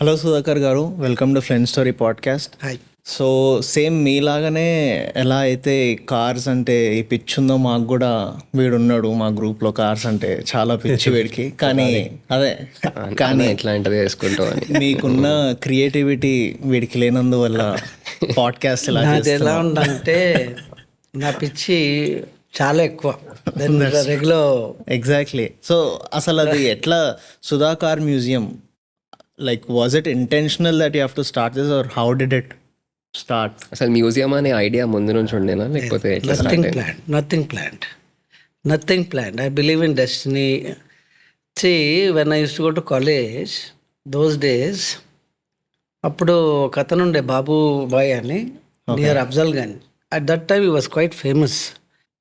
Hello Sudhakar garu, welcome to friend story podcast. Hi. So same మీలాగానే ఎలా అయితే కార్స్ అంటే ఈ పిచ్చి ఉందో మాకు కూడా వీడున్నాడు మా గ్రూప్లో. కార్స్ అంటే చాలా పిచ్చి వీడికి. కానీ అదే కానీ ఇట్లాంటిది వేసుకుంటాం అని మీకున్న క్రియేటివిటీ వీడికి లేనందువల్ల పాడ్కాస్ట్ ఎలా నాది ఎలా చేస్తున్నాం. ఉందంటే నా పిచ్చి చాలా ఎక్కువ రెగ్యులర్. ఎగ్జాక్ట్లీ. సో అసలు అది ఎట్లా Sudhakar museum, like was it intentional that you have to start this or how did it start? అసలు మ్యూజియం అనే ఐడియా ముందు నుంచి ఉండేనా లేకపోతే ఎట్లా start నథింగ్ అయింది? Plan, nothing plan. I believe in destiny. See when I used to go to college those days, అప్పుడు ఒక అతను ఉండే బాబు బాయ్ అని, near Afzal Gunj. At that time he was quite famous.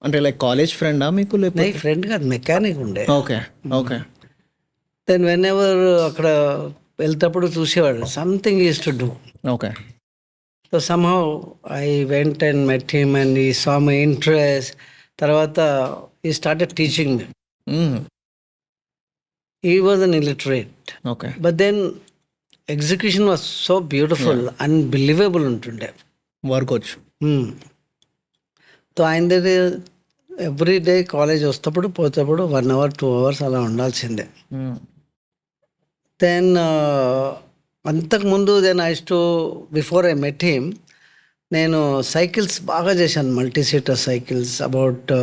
అంటే లైక్ కాలేజ్ ఫ్రెండా మీకు నా లేకపోతే? ఫ్రెండ్ కాదు, మెకానిక్ ఉండే. Okay okay then whenever అక్కడ వెళ్తేప్పుడు చూసేవాడు, something is to do. Okay so somehow I went and met him and he saw my interest. తర్వాత ఈ started teaching me. He was an illiterate, okay but then execution was so beautiful, unbelievable ఉంటుండే. Work వచ్చు. So ఆయన దగ్గర every day college వస్తప్పుడు పోతేప్పుడు 1 hour 2 hours అలా ఉండాల్సిందే. దెన్ అంతకుముందు then I to before I met him, నేను సైకిల్స్ బాగా చేశాను, multi seater cycles. About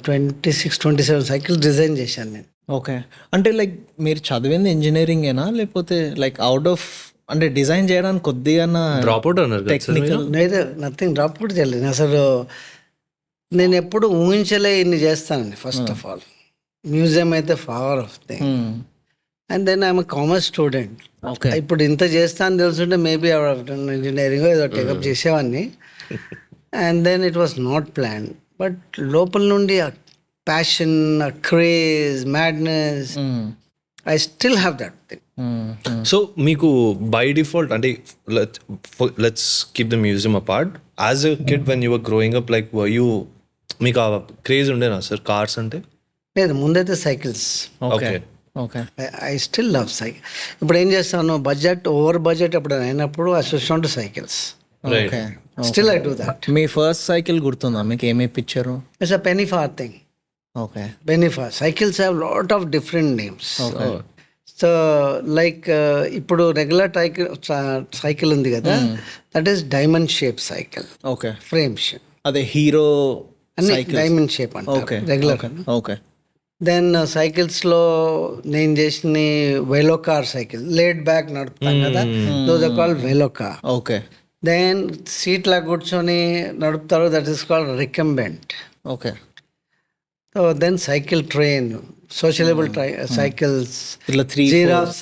26-27 cycles design చేశాను నేను. ఓకే. అంటే లైక్ మీరు చదివింది ఇంజనీరింగేనా లేకపోతే లైక్ అవుట్ ఆఫ్ అంటే డిజైన్ చేయడానికి కొద్దిగా డ్రాప్ అవుట్ అన్నారు కదా సార్ మీరు? టెక్నికల్? నేనే నథింగ్ డ్రాప్ కూడా చేయలేదు అసలు. నేను ఎప్పుడు ఊహించలే ఇన్ని చేస్తానండి. ఫస్ట్ ఆఫ్ ఆల్ మ్యూజియం అయితే far off thing. And then I'm commerce student. Okay ఇప్పుడు ఇంత చేస్తా అని తెలుసుంటే మేబీ ఇంజనీరింగ్ ఏదో టేకప్ చేసేవాడిని. And then it was not plan, but లోపల నుండి ఆ ప్యాషన్, ఆ craze, madness, I still have that thing. So మీకు బై డిఫాల్ట్ అంటే let's keep the museum apart, as a kid when you were growing up, like you మీకు ఆ craze ఉండేనా sir cars అంటే? లేదు, ముందైతే cycles. Okay okay I still love cycle. ఇప్పుడు ఏం చేస్తాను, బడ్జెట్ ఓవర్ బడ్జెట్ ఎప్పుడు అయినప్పుడు I switch on to cycles. Okay. Still I do that. మీ ఫస్ట్ సైకిల్ గుర్తుందా మీకు? ఏమి ఇప్పించారు? It's a penny farthing. Okay penny far cycles have lot of different names. So like ఇప్పుడు regular cycle ఉంది కదా, that is diamond shape cycle, okay. Frame shape, అదే హీరో అన్ని సైకిల్. డైమండ్ షేప్ ఓకే అంటే రెగ్యులర్. ఓకే దెన్ సైకిల్స్లో నేను చేసిన velocar cycle, laid back నడుపుతాం కదా, those are called velocar. Okay then సీట్లా కూర్చొని నడుపుతారు, that is called recumbent. Okay. So then cycle train, sociable cycles, ఇట్లా 3 జిరాఫ్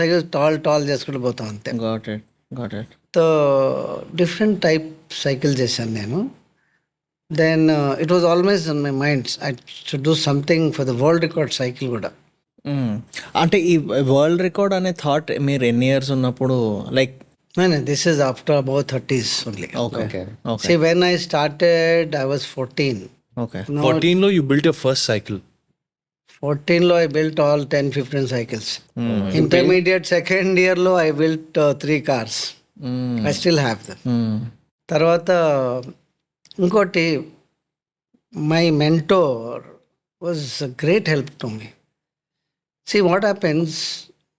సైకిల్ టాల్ చేసుకుంటూ పోతాం అంతే. Got it. So different type cycle చేశాను నేను. Then it was always in my minds I should do something for the world record cycle కూడా. అంటే ఈ world record అనే థాట్ మీరు ఎన్ని ఇయర్స్ ఉన్నప్పుడు like? This is after about 30s only. Okay Okay. Okay See, when I started, I was 14. Okay. Now, 14లో you built your first cycle? 14 I built all 10-15 cycles. Intermediate second year I built 3 cars. I still have them. తర్వాత ఇంకోటి, my mentor was a great help to me. See what happens,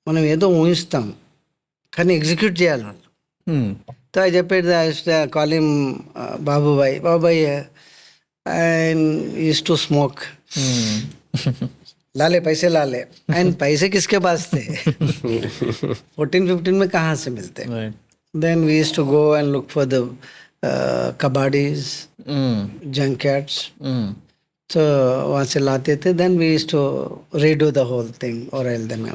మనం ఏదో ఊహిస్తాం కానీ execute చేయాలి వాళ్ళు. So I చెప్పేది, I call him Babubhai and he used to smoke. लाले पैसे लाले, एंड पैसे किसके पास थे? 14-15 में कहाँ से मिलते? Then we used to go and look for the kabadis, junkyards. So वहाँ से लाते थे. Then we used to redo the whole thing or else them.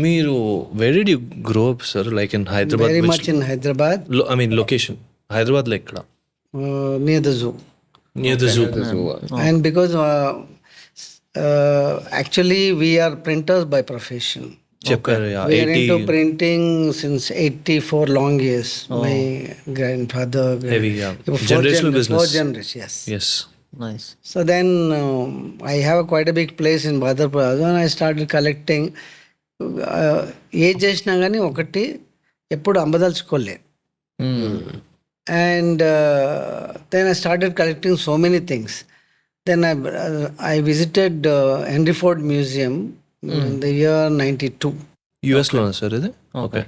మీరు where did you grow up sir? Like in Hyderabad? Very much in Hyderabad, I mean location హైదరాబాద్లో ఎక్కడ? near the zoo. Near the zoo. And because actually we are printers by profession. చెప్పారు We are into printing since 84 long years. My grandfather, Heavy, yeah. four Generational business. 4 generations, yes. Yes. Nice. So then I have quite a big place in Bhadrapur, and I started collecting. ఏది చేసినా కానీ ఒకటి ఎప్పుడు అమ్మదలుచుకోలే. And then I started collecting so many things. Then I visited Henry Ford Museum in the year 92. యూఎస్లో sir ఇది? Okay.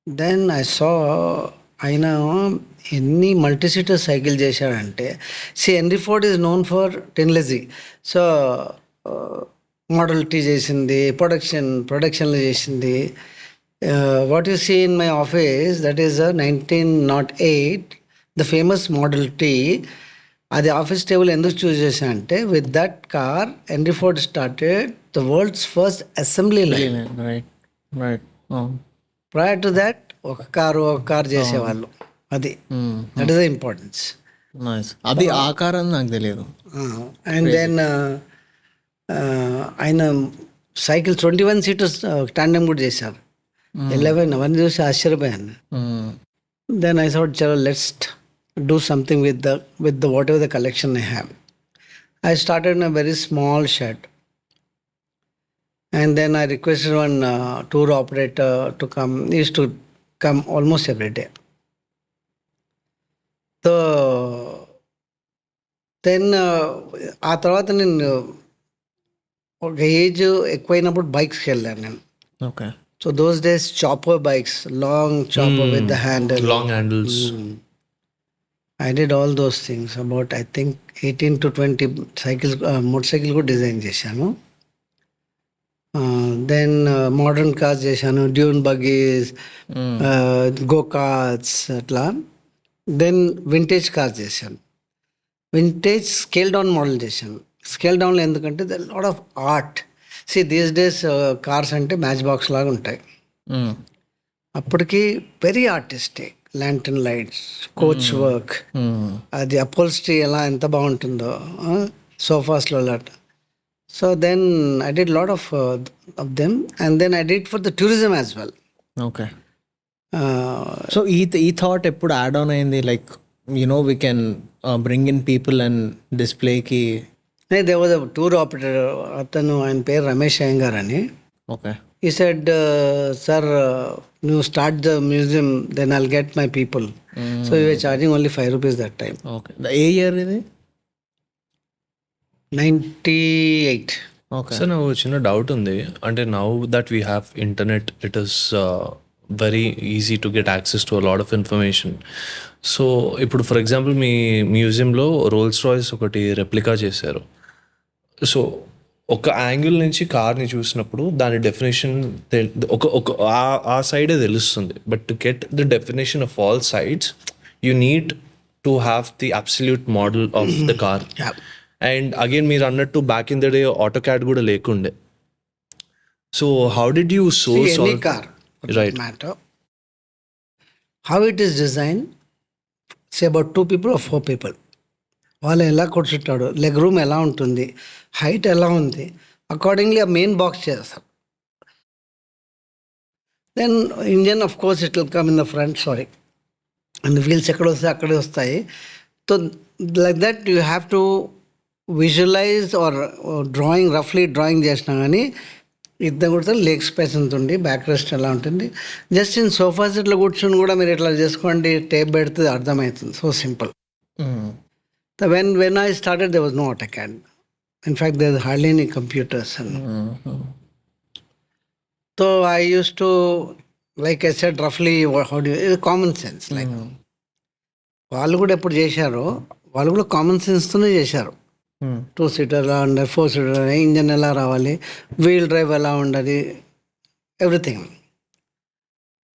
Then I saw ఆయన ఎన్ని multi seater cycle చేశాడంటే, Henry Ford is known for technology. So model T చేసింది, ప్రొడక్షన్లో చేసింది. What you see in my office, that is 1908 the famous model T. అది office table ఎందుకు చూస్ చేశా అంటే, with that car Henry Ford started the world's first assembly line. Right. Prior to that ఒక car చేసేవాళ్ళు. అది that is the importance. అది ఆకారం నాకు తెలియదు. అండ్ దెన్ ఆయన సైకిల్ 21 సీటర్స్ టాండెమ్ కూడా చేశారు. 11 అవన్నీ చూసి ఆశ్చర్యపోయాను. దెన్ ఐ థాట్ చలో let's do something with the what ever the collection I have. I started in a very small shed. And then I requested one tour operator to come. He used to come almost every day. So then ఆ తర్వాత నేను ఒక age ఎక్కువైనప్పుడు బైక్స్కి వెళ్ళాను నేను. Okay. So those days chopper bikes, long chopper with the handle, long handles. I did all those things. About I think 18 to 20 cycles, motorcycle కూడా design చేశాను. Then modern cars చేశాను, డ్యూన్ బగ్గీస్, గో కార్స్ అట్లా. Then vintage cars చేశాను. Vintage scale down model చేశాను. Scale డౌన్లో ఎందుకంటే the lot of art. These days cars అంటే match box లాగా ఉంటాయి. అప్పటికి very artistic, lantern lights, coach work, అది అపోల్స్ట్రీ ఎంత బాగుంటుందో సోఫాస్లో lot. So then I did a lot of them, and then I did for the tourism as well. Okay. So ఈ thought ఎప్పుడు add on అయింది, like we can bring in people and display కి? There was a tour operator, అతను ఆయన పేరు రమేష్ అయ్యంగార్ అని. Okay. He said, sir, you start the museum, then I'll get my people. So we were charging only 5 rupees that time. Okay. A year ఇది? 98. Okay. Sir నాకు చిన్న doubt ఉంది. అంటే now that we have internet, it is very easy to get access to a lot of information. So ఇప్పుడు for example మీ మ్యూజియంలో Rolls Royce ఒకటి replica చేశారు. So ఒక యాంగిల్ నుంచి కార్ని చూసినప్పుడు దాని డెఫినేషన్ ఆ సైడే తెలుస్తుంది. But to get the definition of all sides you need to have the absolute model of the car. And again మీరు అన్నట్టు back in the day AutoCAD కూడా లేకుండే. So how did you source any car, right matter how it is designed, say about 2 people or 4 people, వాళ్ళు ఎలా కూర్చుంటాడు, leg room ఎలా ఉంటుంది, height ఎలా ఉంది, అకార్డింగ్లీ ఆ మెయిన్ బాక్స్ చేస్తారు. Then engine of course it will come in the front, sorry, and wheels ఎక్కడ వస్తాయి అక్కడే వస్తాయి. So like that you have to visualise or drawing, రఫ్లీ డ్రాయింగ్ చేసినా కానీ ఇద్దరు కూడా లెగ్ స్పేస్ ఎంత ఉంది, బ్యాక్ రెస్ట్ ఎలా ఉంటుంది. జస్ట్ ఇన్ సోఫా సెట్లో కూర్చొని కూడా మీరు ఇట్లా చేసుకోండి, టేప్ పెడితే అర్థమవుతుంది. So simple. When I started, there was no AutoCAD. In fact, there was hardly any computers. So I used to, like I said, roughly, how do you, common sense. Like, వాళ్ళు కూడా ఎప్పుడు చేశారో వాళ్ళు కూడా common సెన్స్తోనే చేశారు. 2-seater ఎలా ఉండాలి, 4-seater, engine ఎలా రావాలి, వీల్ డ్రైవ్ ఎలా ఉండాలి, everything.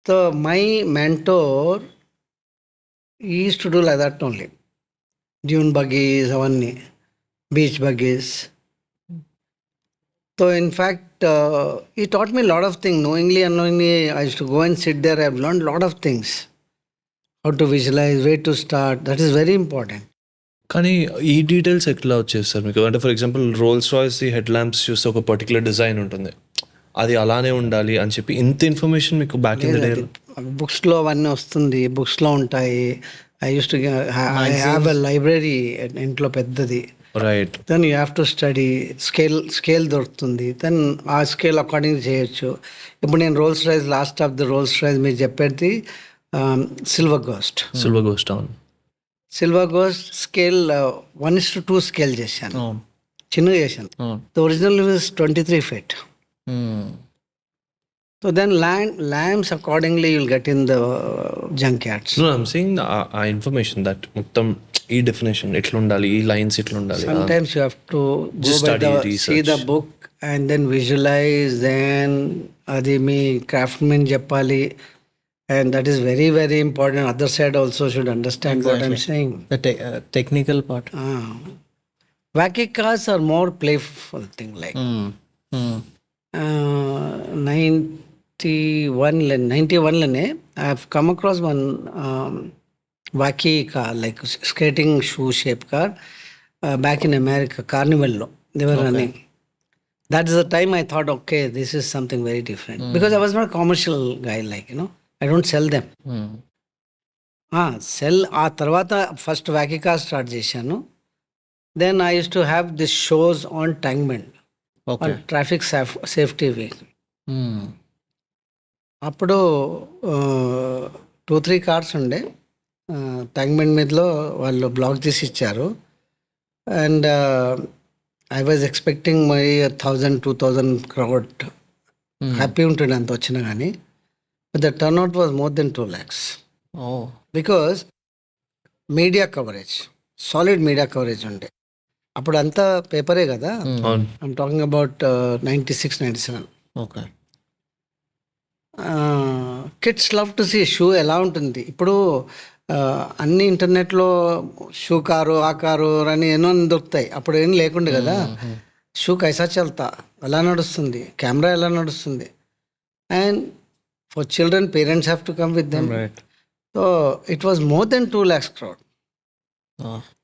So my mentor is to do like that only. Dune buggies, అవన్నీ beach buggies. So in fact he taught me a lot of things, knowingly, unknowingly. I used to go and sit there. I've learned a lot of things, how to visualize, where to start. That is very important. కానీ ఈ details ఎట్లా వచ్చేస్తారు మీకు? అంటే for example Rolls Royce head lamps చూస్తే ఒక particular design ఉంటుంది, అది అలానే ఉండాలి అని చెప్పి ఇంత ఇన్ఫర్మేషన్ మీకు బ్యాక్ ఇన్ ద డే? బుక్స్లో అవన్నీ వస్తుంది, బుక్స్లో ఉంటాయి. I used to have a library ఇంట్లో పెద్దది. Right. Then you have to study scale దొరుకుతుంది, దెన్ ఆ స్కేల్ అకార్డింగ్ చేయొచ్చు. ఇప్పుడు నేను Rolls Royce, last of the Rolls Royce మీరు చెప్పేది సిల్వర్ గోస్ట్. సిల్వర్ గోస్ట్ అవును. సిల్వర్ గోస్ట్ స్కేల్ 1:2 స్కేల్ చేశాను, అవును చిన్నగా చేశాను. అవును. The original is 23 feet. So then lambs accordingly you'll get in the junkyards. No, I'm saying ఆ information that మొత్తం ఈ డెఫినేషన్ ఎట్లా ఉండాలి, ఈ లైన్స్ ఎట్లా ఉండాలి. Sometimes you have to go Just by study, see research. the book and then visualize, then అది మీ craftsman చెప్పాలి, and that is very very important. Other side also should understand what I'm saying. The technical part. Wacky cars are more playful thing like 91 lane I have come across one wacky car like skating shoe shape car back in America, Carnival lo they were running. That is the time I thought, okay, this is something very different, because I was not a commercial guy, like, you know, I don't sell them. Sell ఆ తర్వాత first wacky car start చేశాను. Then I used to have these shows on Tankman, Okay. on traffic safety week. అప్పుడు 2-3 cars ఉండే ట్యాంక్మెంట్ మీదలో వాళ్ళు block చేసి ఇచ్చారు. And I was expecting my 1,000-2,000 crowd. Happy ఉంటుండే అంత వచ్చినా కానీ, but the turnout was more than 2 lakhs. Oh. Because media coverage, solid media coverage ఉండే. అప్పుడు అంతా పేపరే కదా. అవును. I'm talking about 96-97. Okay. Kids love to see shoe ఎలా ఉంటుంది. ఇప్పుడు అన్ని ఇంటర్నెట్లో షూ కారు, ఆ కారు అని ఎన్నో దొరుకుతాయి. అప్పుడు ఏం లేకుండే కదా. షూ కైసా చల్తా, ఎలా నడుస్తుంది, కెమెరా ఎలా నడుస్తుంది. And for children parents have to come with them. Right. So it was more than 2 lakhs crowd.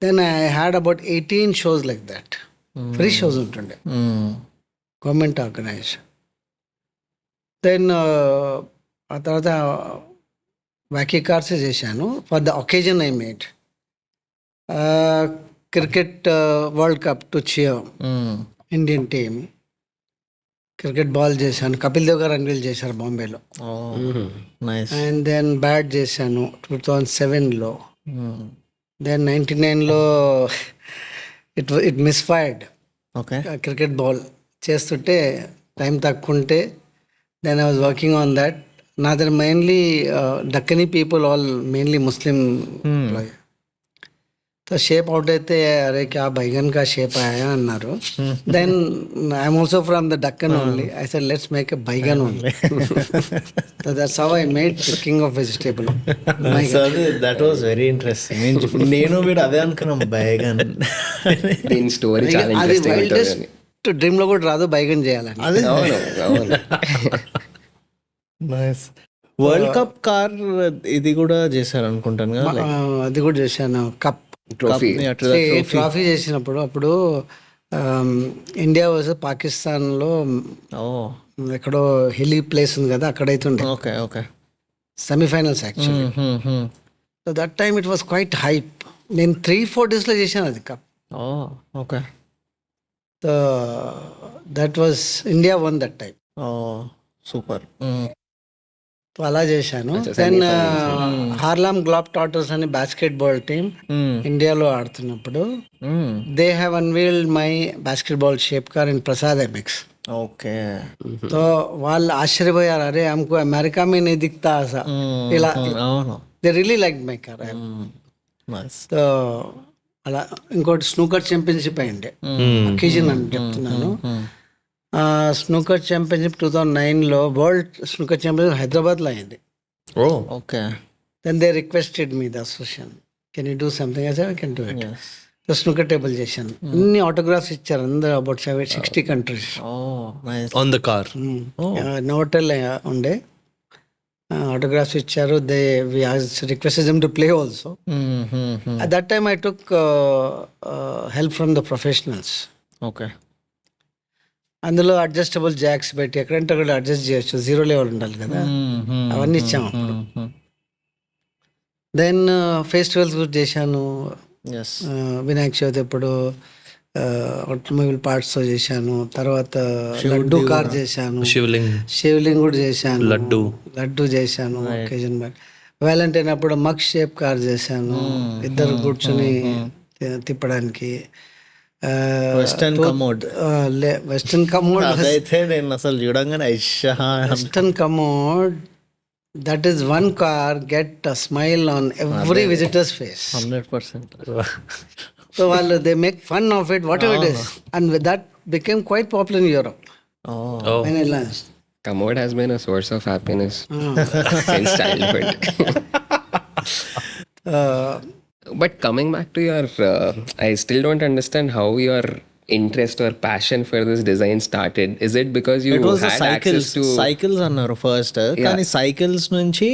Then I had about 18 shows like that. Free shows ఉంటుండే, గవర్నమెంట్ ఆర్గనైజ్డ్. దెన్ ఆ తర్వాత wacky cars చేశాను. For the occasion I made cricket world cup to cheer Indian team. Cricket ball చేశాను, Kapil Dev garu unveil చేశారు బాంబేలో. Oh. Nice. And then bat చేశాను 2007లో. Then 99లో it misfired. Okay. Cricket ball చేస్తుంటే టైం తక్కువ ఉంటే, then I was working on that. నా దగ్గర mainly Deccani people all mainly Muslim. तो షేప్ అవుట్ అయితే అరే క్యా బైగన్ కా షేప్ ఆయా అన్నారు. Then I'm also from the Deccan only. I said let's make a baingan only. So that's how I made king of vegetable. That was very interesting. నేను కూడా అదే అనుకున్నాం, బైగన్. దీని స్టోరీ చాలా అది ఇంట్రెస్టింగ్ ఉంటుంది. వైల్డెస్ట్ డ్రీమ్ లో కూడా రాదు బైగన్ చేయాలని. అవును అవును. నైస్. వరల్డ్ కప్ కార్ ఇది కూడా చేశారు అనుకుంటాను కదా. అది కూడా చేశాను. కప్ ట్రోఫీ ట్రాఫీ చేసినప్పుడు అప్పుడు ఇండియా వాజ్ పాకిస్తాన్లో ఎక్కడో హిల్లీ ప్లేస్ ఉంది కదా, అక్కడైతే ఉండే okay okay semifinals actually. So that time it was quite hype. నేను 3-4 డేస్లో చేశాను అది cup. Okay. So that was India one that time. Super. So అలా చేశాను. దెన్ హార్లామ్ గ్లాబ్ టాటర్స్ అని బాస్కెట్ బాల్ టీమ్ ఇండియాలో ఆడుతున్నప్పుడు they have unveiled my basketball shape car in Prasad IMAX. Okay. So వాళ్ళు ఆశ్చర్యపోయారు, అరే హమ్కో అమెరికా మే నీ దిక్తా ఆసా ఇలా. They really like my car. So అలా ఇంకోటి స్నూకర్ ఛాంపియన్షిప్ అయిండే అకేజన్ అని చెప్తున్నాను. స్నూకర్ ఛాంపియన్షిప్ 2009లో వరల్డ్ స్నూకర్ ఛాంపియన్షిప్ హైదరాబాద్లో అయింది. Okay. Then they requested me the association, can you do something? I said I can do it. So snooker table చేశాను. అన్ని ఆటోగ్రాఫ్స్ ఇచ్చారు అందరూ, about 60 countries on the car. నోటెల్ ఉండే autographs ఇచ్చారు. They we requested them to play also. At that time I took help from the professionals. Okay. అందులో adjustable jacks పెట్టి ఎక్కడంటే అక్కడ అడ్జస్ట్ చేయొచ్చు, 0 లెవెల్ ఉండాలి కదా, అవన్నీ ఇచ్చాము అప్పుడు. దెన్ ఫెస్టివల్స్ కూడా చేశాను. వినాయక చవితి అప్పుడు ఆటోమొబైల్ పార్ట్స్తో చేశాను. తర్వాత లడ్డు కార్ చేశాను, శివలింగ్ కూడా చేశాను, లడ్డు చేశాను ఒకేజన్ బట్. వ్యాలంటైన్ అప్పుడు మగ్ షేప్ కార్ చేశాను, ఇద్దరు కూర్చొని తిప్పడానికి. వెస్టర్న్ కమోడ్ వెస్టర్న్ కమోడ్ అదైతే నేను అసలు చూడంగానే western commode, that is one car get a smile on every visitor's face. 100%. So they make fun of it, whatever it is, and with that became quite popular in Europe. When I launched. Commode has been a source of happiness since childhood. But coming back to your, I still don't understand how your interest or passion for this design started. Is it because you had access to cycles అన్నారు first, కానీ cycles నుంచి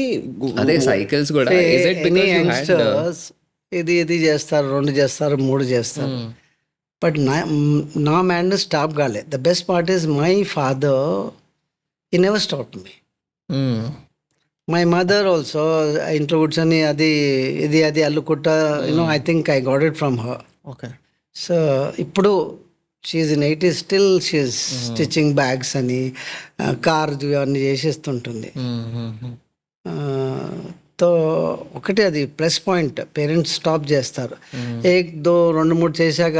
అదే cycles కూడా? Is it because you had ఇది చేస్తారు, 2 చేస్తారు, 3 చేస్తారు, but నా మైండ్ స్టాప్ కాలే. The best part is my father, he never stop me. My mother also ఇంట్లో కూర్చొని అది అల్లుకుంటా, I think I got it from her. Okay. So ఇప్పుడు she in 80s, still she stitching bags అని, car అన్నీ చేసేస్తుంటుంది. తో ఒకటి అది ప్లస్ పాయింట్, పేరెంట్స్ స్టాప్ చేస్తారు. 2-3 చేశాక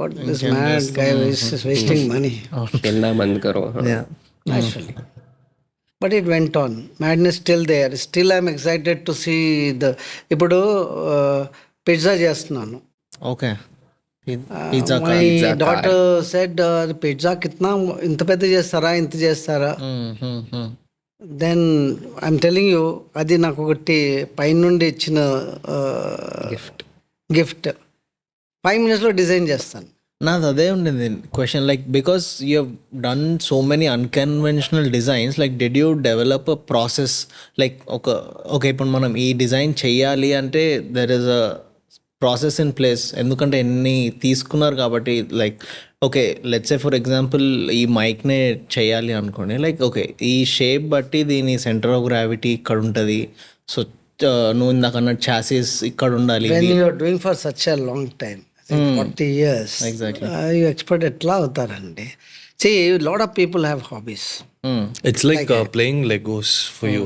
what this mad guy is wasting money actually. But it went on, madness still there, still I'm excited to see ఇప్పుడు pizza చేస్తున్నాను. Okay. My daughter said pizza కిత్నా, ఇంత పెద్ద చేస్తారా, ఇంత చేస్తారా? దెన్ ఐఎమ్ టెలింగ్ యూ, అది నాకు ఒకటి పైనుండి ఇచ్చిన గిఫ్ట్. 5 minutesలో డిజైన్ చేస్తాను. నాది అదే ఉండేది question, like because you have done so many unconventional designs, like did you develop a process, like okay ఇప్పుడు మనం ఈ డిజైన్ చెయ్యాలి అంటే there is a process in place, ఎందుకంటే ఎన్ని తీసుకున్నారు కాబట్టి. Like okay let's say for example ఈ మైక్నే చేయాలి అనుకోండి, లైక్ ఓకే ఈ షేప్ బట్టి దీని సెంటర్ ఆఫ్ గ్రావిటీ ఇక్కడ ఉంటుంది, సో నువ్వు ఇందాక అన్నట్టు చాసిస్ ఇక్కడ ఉండాలి. When you are doing for such a long time, I think 40 years, Exactly. You expert ఎట్లా అవుతారండి? See, a lot of people have hobbies. It's like playing Legos for you.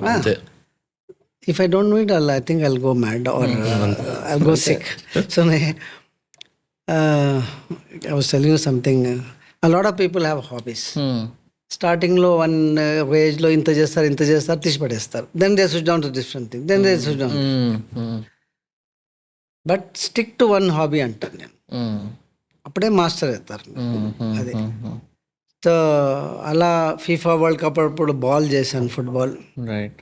If I don't know it, I think I'll go mad or I'll go sick. So I was telling you something. A lot of people have hobbies. స్టార్టింగ్లో one ఏజ్లో ఇంత చేస్తారు తీసి పడేస్తారు. Then they switch down to different thing, then they switch down. But stick to one hobby అంటాను నేను, అప్పుడే master అవుతారు. అది సో అలా ఫీఫా వరల్డ్ కప్ అప్పుడు బాల్ చేశాను, football. Right.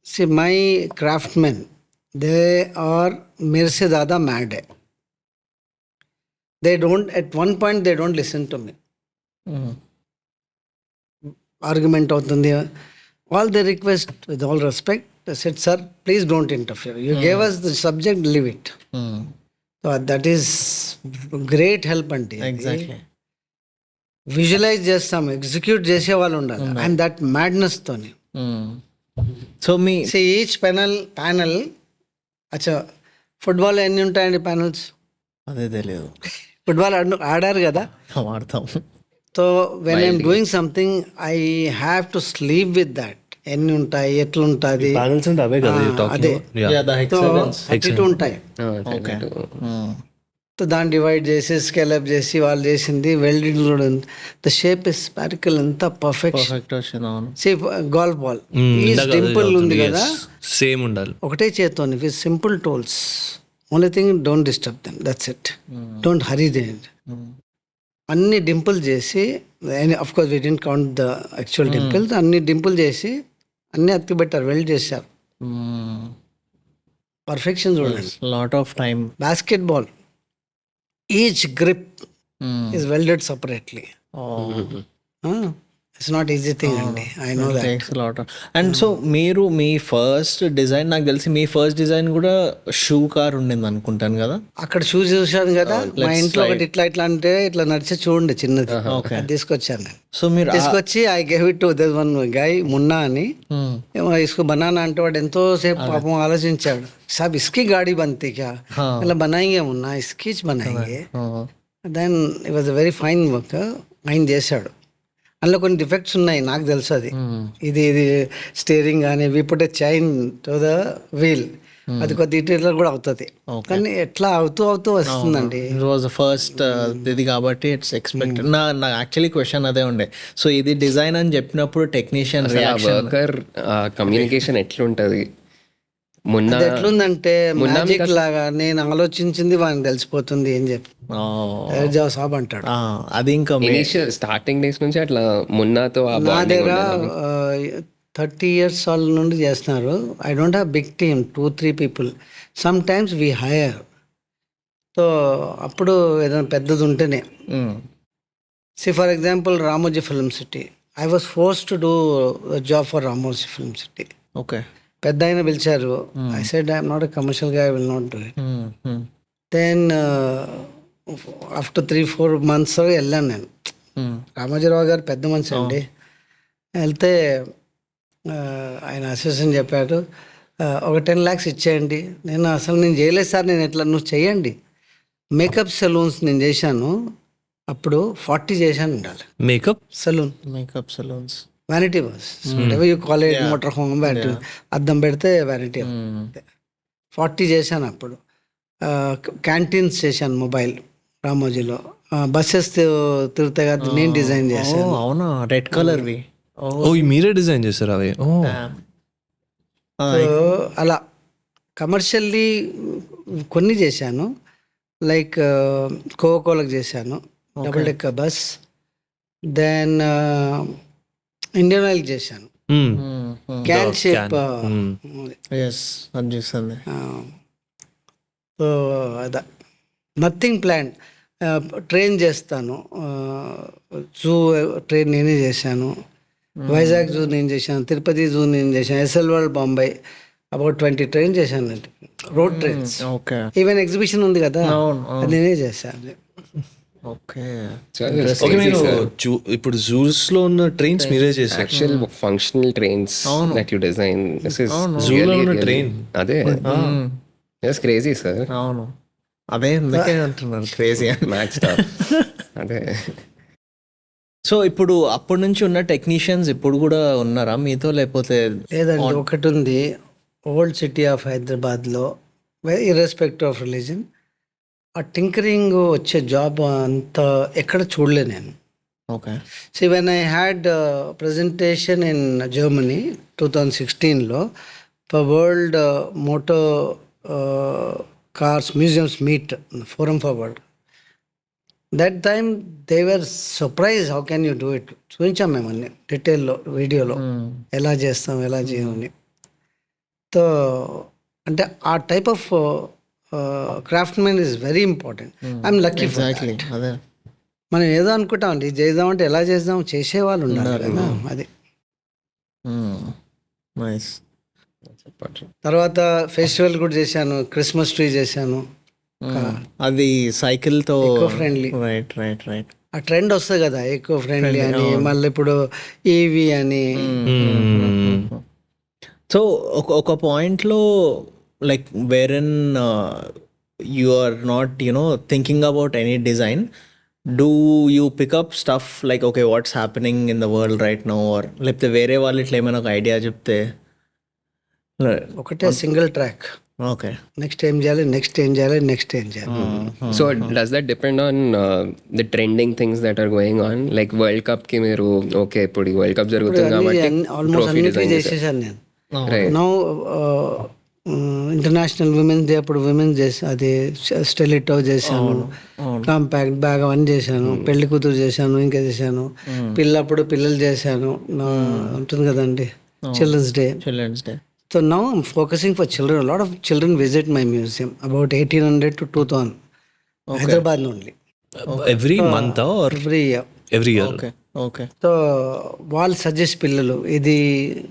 See, my craftsmen, they are मेरे से ज़्यादा mad है. They don't, at one point they don't listen to me. Argument అవుతుంది. All they request, with all respect, I said, sir, please don't interfere. You gave us the subject, leave it. So that is great help అంటే. Exactly. Visualise చేస్తాం, execute చేసే వాళ్ళు ఉండాలి, and that మ్యాడ్నెస్తోని. So మీ each panel అచ్చా, football ఎన్ని ఉంటాయండి ప్యానల్స్? అదే తెలియదు. ఫుట్బాల్ ఆడారు కదా, ఆడతాం. So when I'm doing something I have to sleep with that. ఎన్ని ఉంటాయి, ఎట్లుంటుంది, అదే 32 ఉంటాయి. సో దాన్ని డివైడ్ చేసి స్కేలప్ చేసి వాళ్ళు చేసింది వెల్డింగ్ కూడా. ద షేప్ ఇస్ స్పారికల్, ఎంత పర్ఫెక్ట్ వచ్చింది. సీ గోల్ఫ్ బాల్ డింపుల్ ఉంది కదా, సేమ్ ఉండాలి, ఒకటే చేత్తోని with simple tools. Only thing don't disturb them, that's it. Don't hurry them. అన్ని డింపుల్ చేసి, of course we didn't count the actual dimples, అన్ని డింపుల్ చేసి అన్ని అత్తి పెట్టారు, వెల్డ్ చేశారు. పర్ఫెక్షన్ చూడండి. Lot of time. Basket ball, each grip is welded separately. It's not easy thing అండి, I know that. Takes a lot of. And so మీరు మీ first design, నాకు తెలిసి మీ ఫస్ట్ డిజైన్ కూడా షూ కార్ ఉండింది అనుకుంటాను కదా. అక్కడ షూస్ చూసాను కదా, మా ఇంట్లో ఒకటి ఇట్లా అంటే ఇట్లా నడిచి చూడండి చిన్నది, అది తీసుకొచ్చాను నేను. సో మీరు తీసుకొచ్చి I gave it to this one guy Munna అని, ఇసుకు బనానా అంటే వాడు ఎంతో సేపు పాపం ఆలోచించాడు. సాబ్ ఇస్కి గాడి బంతి క్యా, ఇలా బనాయింగే మున్నా, ఇస్కి బనాయింగే. Then it was a very fine work. ఆయన చేశాడు. అందులో కొన్ని డిఫెక్ట్స్ ఉన్నాయి, నాకు తెలుసు అది. ఇది స్టీరింగ్ కానీ we put a chain to the wheel, అది కొద్ది ఇటీవల కూడా అవుతుంది. కానీ ఎట్లా అవుతూ వస్తుందండి. ఇట్ వాజ్ ద ఫస్ట్ ఇది కాబట్టి ఇట్స్ ఎక్స్పెక్టెడ్. నా యాక్చువల్లీ క్వశ్చన్ అదే ఉండే. సో ఇది డిజైన్ అని చెప్పినప్పుడు టెక్నీషియన్ వర్కర్ కమ్యూనికేషన్ ఎట్లుంటది? మొన్న అది ఎట్లుందంటే మ్యాజిక్ లాగా నేను ఆలోచించింది వానికి తెలిసిపోతుంది ఏం చెప్పి జాబ్ సాబ్ అంటాడు. అది ఇంకా ఇనిషియల్ స్టార్టింగ్ డేస్ నుంచి అట్లా మున్నాతో ఆ నా bonding దగ్గర ఉండేనా? 30 years వాళ్ళ నుండి చేస్తున్నారు. I don't have big team, 2-3 people. Sometimes we hire. So అప్పుడు ఏదైనా పెద్దది ఉంటేనే. For example Ramoji film city, I was force to do job for Ramoji film city. Okay. పెద్ద ఆయన పిలిచారు. I said I'm not a commercial గా, I will not do it. Then after 3-4 months వెళ్ళాను నేను. రామోజీరావు గారు పెద్ద మనిషి అండి. వెళ్తే ఆయన అసిస్టెంట్ చెప్పాడు, ఒక 10 lakhs ఇచ్చేయండి. నేను చేయలేదు సార్, నేను ఎట్లా, నువ్వు చెయ్యండి. మేకప్ సెలూన్స్ నేను చేశాను అప్పుడు, 40 చేశాను ఉండాలి. Makeup makeup saloons, vanity was you call it, motor home vanity, అద్దం పెడితే వ్యానిటీ. 40 చేశాను అప్పుడు. క్యాంటీన్స్ చేశాను మొబైల్ రామోజీలో. బస్సెస్ తిరుగుతాయి కదా, నేను డిజైన్ చేశాను. అవునా, రెడ్ కలర్వి. ఓ మీరే డిజైన్ చేశారు అవి? అలా కమర్షియల్లీ కొన్ని చేశాను. లైక్ కోకోలకు చేశాను, double decker bus. Then Indian Oil చేశాను, క్యాన్ షేప్. ఎస్, అది చూస్తుంది. సో అదా, నథింగ్ ప్లాన్. ట్రైన్ చేస్తాను, జూ ట్రైన్ నేనే చేశాను. వైజాగ్ జూ నేను చేశాను, తిరుపతి జూ నేను చేశాను, SL world Bombay, about 20 train చేశాను. Road trains. Okay. Even exhibition ఉంది కదా, అది నేనే చేశాను. ఓకే. ఇప్పుడు జూస్ లో ఉన్న ట్రైన్స్ మీరే చేశారు? Actual functional trains that you design. This is zoo లో ఉన్న ట్రైన్. అదే ఇట్స్ క్రేజీ సార్. అవును, అదే అందుకే అంటున్నారు క్రేజీ అని. మ్యాచ్ స్టాఫ్ అదే. సో ఇప్పుడు అప్పటి నుంచి ఉన్న టెక్నీషియన్స్ ఇప్పుడు కూడా ఉన్నారా మీతో, లేకపోతే? లేదండి, ఒకటి ఉంది, ఓల్డ్ సిటీ ఆఫ్ హైదరాబాద్లో, ఇర్రెస్పెక్టివ్ ఆఫ్ రిలీజన్, ఆ టింకరింగ్ వచ్చే జాబ్ అంత ఎక్కడ చూడలే నేను. Okay. So when I had presentation in Germany 2016లో for world moto cars museums meet, forum for world. That time they were surprise, how can you do it. చూపించాం మేము అన్ని డీటెయిల్లో, వీడియోలో ఎలా చేస్తాం, ఎలా చేయమని. సో అంటే ఆ type of craftsmen is very important. I'm lucky for that. అదే మనం ఏదో అనుకుంటామండి, చేద్దామంటే ఎలా చేద్దాం, చేసేవాళ్ళు ఉండాలి కదా. అది నైస్. తర్వాత ఫెస్టివల్ కూడా చేశాను, క్రిస్మస్ ట్రీ చేశాను. అది సైకిల్ తో eco friendly. Right right right. ఆ ట్రెండ్ వస్తుంది కదా, ఎకో ఫ్రెండ్లీ అని, మళ్ళీ ఇప్పుడు ఈవీ అని. సో ఒక పాయింట్లో like wherein you are not thinking about any design, do you pick up stuff like okay what's happening in the world right now, or లేకపోతే వేరే వాళ్ళు ఇట్లా ఏమైనా ఒక ఐడియా చెప్తే? ఒకటే సింగిల్ ట్రాక్, ఓకే, నెక్స్ట్ ఏం చేయాలి, నెక్స్ట్ ఏం చేయాలి, నెక్స్ట్ ఏం చేయాలి. So does that depend on the trending things that are going on? Like World Cup కి మీరు ఓకే ఇప్పుడు వరల్డ్ కప్ జరుగుతుంది కాబట్టి ఆల్మోస్ట్ అన్నిటికీ చేసేసాను నేను. నౌ ఇంటర్నేషనల్ విమెన్స్ డే అప్పుడు విమెన్స్ చేసి, అది స్టెలిటో చేశాను, కాంపాక్ట్ బ్యాగ్ అవన్నీ చేశాను, పెళ్లి కూతురు చేశాను, ఇంకా చేశాను, పిల్లప్పుడు పిల్లలు చేశాను, ఉంటుంది కదండి children's day. So now I'm focusing for children. A lot of children visit my museum, about 1800 to 2000. Hyderabad only. Every month or every year? Every year. Okay okay. So వాళ్ళు సజెస్ట్, పిల్లలు ఇది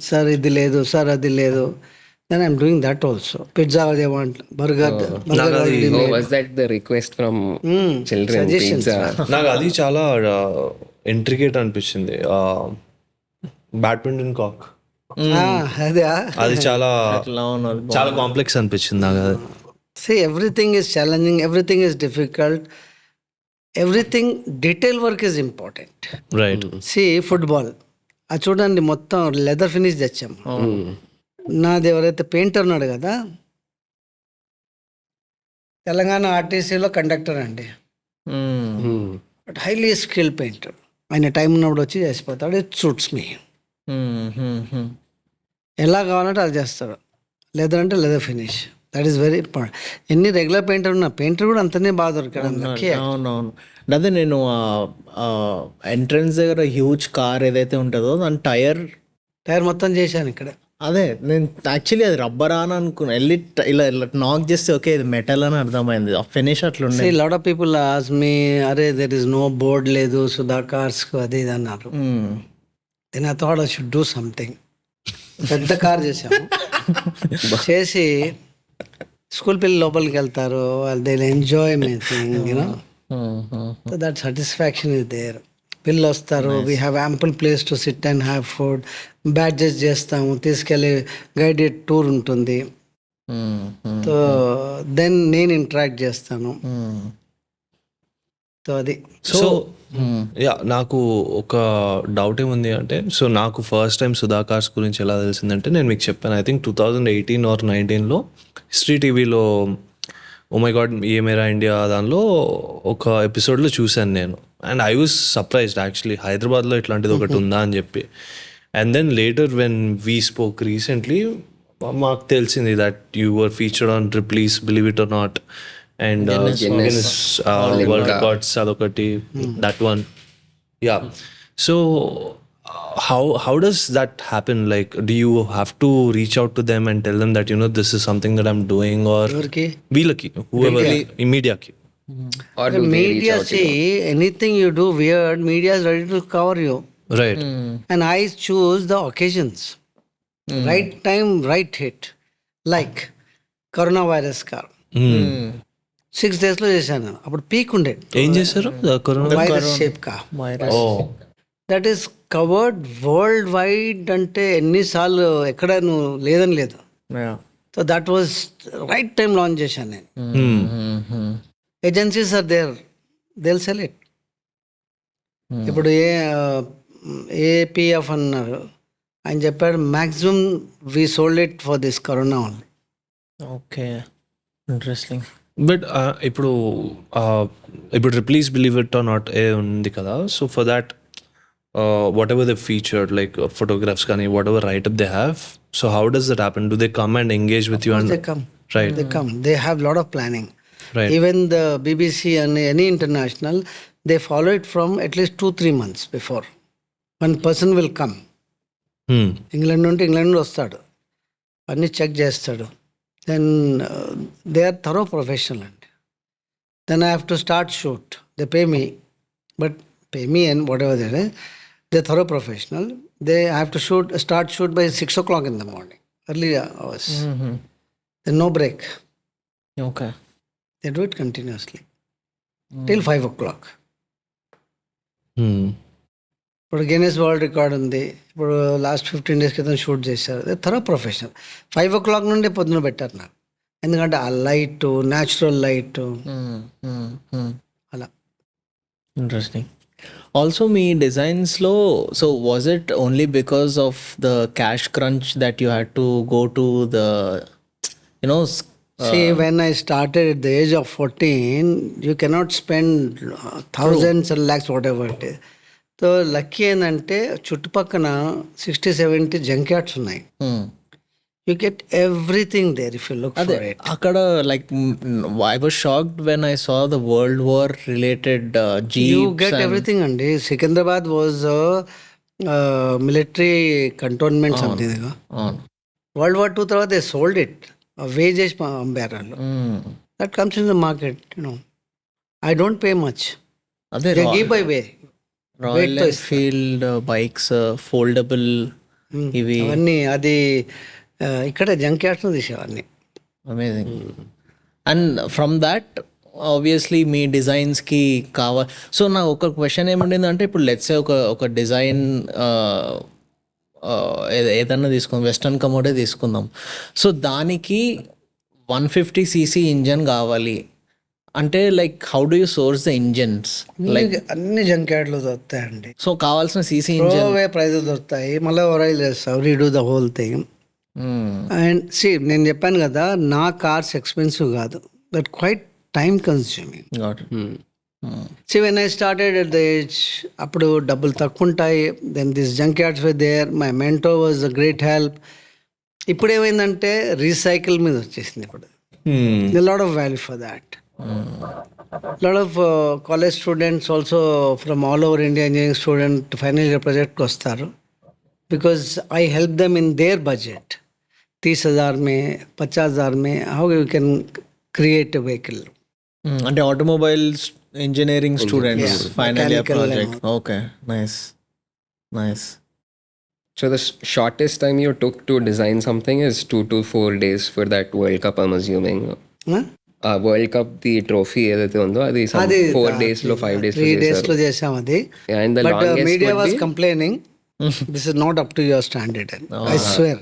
సార్ ఇది లేదు, sir అది లేదు. Then I'm doing that also. Pizza they want, burger. Oh, was that the request from children? Suggestions. Pizza. నాకు అది చాలా ఇంట్రికేట్ అనిపించింది. బ్యాడ్మింటన్ కాక్, అదే అది చాలా చాలా కాంప్లెక్స్ అనిపించింది నాకు అది. See, everything is challenging, everything is difficult. Everything detail work is important. Right. See football అది చూడండి, మొత్తం లెదర్ ఫినిష్ తెచ్చాము. నాది ఎవరైతే పెయింటర్ ఉన్నాడు కదా, తెలంగాణ ఆర్టీసీలో కండక్టర్ అండి, బట్ హైలీ స్కిల్ పెయింటర్. ఆయన టైం ఉన్నప్పుడు వచ్చి చేసిపోతాడు. ఇట్ సూట్స్ మీ. ఎలా కావాలంటే అది చేస్తాడు. లెదర్ అంటే leather finish, that is very important. ఎన్ని రెగ్యులర్ పెయింటర్ ఉన్నా పెయింటర్ కూడా అంతనే బాగా దొరికాడు. అవునవును. అదే నేను ఎంట్రన్స్ దగ్గర హ్యూజ్ కార్ ఏదైతే ఉంటుందో దాని టైర్ మొత్తం చేశాను ఇక్కడ. అదే నేను యాక్చువల్లీ అది రబ్బరా అని అనుకున్నా. వెళ్ళి ఇలా నాక్ చేస్తే ఓకే ఇది మెటల్ అని అర్థమైంది. ఆ finish అట్లుండే. Lot of people ask మీ, అరే దెర్ ఇస్ నో బోర్డ్ లేదు సుధా కార్స్ అది ఇది అన్నారు. Then I thought I should do something. పెద్ద కార్ చేసాము. చేసి స్కూల్ పిల్లలు లోపలికి వెళ్తారు, వాళ్ళు they enjoy making, you know, that satisfaction is there. పిల్లలు వస్తారు, we have ample place to sit and have food. Badges చేస్తాము, తీసుకెళ్ళి గైడెడ్ టూర్ ఉంటుంది. సో దెన్ నేను ఇంటరాక్ట్ చేస్తాను. సో అది. సో యా, నాకు ఒక డౌట్ ఏముంది అంటే, సో నాకు ఫస్ట్ టైం సుధా కార్స్ గురించి ఎలా తెలిసిందంటే, నేను మీకు చెప్పాను, ఐ థింక్ 2018 or 19లో హిస్టరీ టీవీలో oh my God A Mera India దానిలో ఒక ఎపిసోడ్లో చూశాను నేను. And I was surprised actually, హైదరాబాద్లో ఇట్లాంటిది ఒకటి ఉందా అని చెప్పి. And then later when we spoke recently మాకు తెలిసింది that you were featured on Ripley's believe it or not, and Guinness world records అదొకటి, that one. Yeah. So how does that happen? Like, do you have to reach out to them and tell them that, you know, this is something that I'm doing, or ఎవరికి? వీళ్ళకి whoever మీడియాకి? Or do they reach Media out to see anything you do weird, media is ready to cover you. Right. And I choose the occasions. Right time, right hit. Like coronavirus car. 6 days లో చేశాను. అప్పుడు peak ఉండే. ఏం చేశారు? Corona virus shape కా. That is covered world wide. అంటే ఎన్నిసార్లు ఎక్కడ నువ్వు లేదని లేదు. So that was right time launch చేశాను నేను. Agencies are there, they will sell it. ఇప్పుడు ఏపీఎఫ్ అన్నారు, ఆయన చెప్పాడు maximum we sold it for this corona only. Okay, interesting. But ఇప్పుడు Ripley's believe it or not ఏ ఉంది కదా, so for that whatever they featured, like photographs కానీ what ever right up they have, so how does that happen? Do they come and engage with you? And They come. Right. They come. They have lot of planning. Right. Even the BBC and any international, they follow it from at least 2-3 months before. One person will come. England నుండి వస్తాడు, అన్నీ check చేస్తాడు. Then they are thorough professional అండి. Then I have to start shoot. They pay me, but pay me and whatever they thorough professional. They have to start shoot by 6 o'clock in the morning, early hours. Then no break. Okay. They do it continuously till 5 o'clock. ఇప్పుడు Guinness world record ఉంది. ఇప్పుడు last 15 days క్రితం shoot చేశారు. Thorough professional. 5 o'clock నుండి పొద్దున పెట్టారు నాకు, ఎందుకంటే ఆ లైట్, న్యాచురల్ లైట్, అలా. ఇంట్రెస్టింగ్. ఆల్సో మీ డిజైన్స్లో, so was it only because of the cash crunch that you had to go to the you know? See, when I started at the age of 14, you cannot spend thousands and lakhs, whatever it is. So lucky ఏంటంటే చుట్టుపక్కన 60-70 junk yards ఉన్నాయి. You get everything there if you look for it. అక్కడ like I was shocked when I saw the world war related you get everything అండి. Secunderabad was military cantonment something. World war 2 తర్వాత they sold it, weigh చేసి పంపారు వాళ్ళు. That comes in the market, you know. I don't pay much. అదే they give by weigh. Royal Enfield bikes foldable ఇవి అవన్నీ అది ఇక్కడ జంక్ యార్డ్స్ తీసేవన్నీ. Amazing. And from that obviously మీ డిజైన్స్కి కావాలి. సో నాకు ఒక క్వశ్చన్ ఏముండింది అంటే, ఇప్పుడు లెట్స్ ఒక డిజైన్ ఏదన్నా తీసుకుందాం, వెస్ట్రన్ కమోడే తీసుకుందాం. సో దానికి 150cc ఇంజన్ కావాలి అంటే like how do you source the engines? అన్ని జంక్ యార్డ్లో దొరుకుతాయండి. సో కావాల్సిన సీసీ ఇంజన్ అవే ప్రైజెస్ దొరుకుతాయి, మళ్ళీ ఒరైల్ చేస్తావు, redo the whole thing. And నేను చెప్పాను కదా, నా కార్స్ ఎక్స్పెన్సివ్ కాదు, but quite time consuming. When I started at the age, అప్పుడు డబ్బులు తక్కువ ఉంటాయి. Then this junk yards were there, my mentor was a great help. ఇప్పుడు ఏమైందంటే రీసైకిల్ మీద వచ్చేసింది. ఇప్పుడు lot of value for that. Lot of college students also from all over India, engineering student final year ప్రాజెక్ట్కి వస్తారు. Because I help them in there budget. 30,000 में 50,000 में how you can create a vehicle. అంటే automobiles engineering students final year mechanical project. Okay, nice. So the shortest time you took to design something is 2 to 4 days for that World Cup, I'm assuming. Huh? World cup the trophy ఏదైతే ఉందో అది 4 days లో 5 days 3 days లో చేసాం అది. And the but longest media would was be- complaining this is not up to your standard. I swear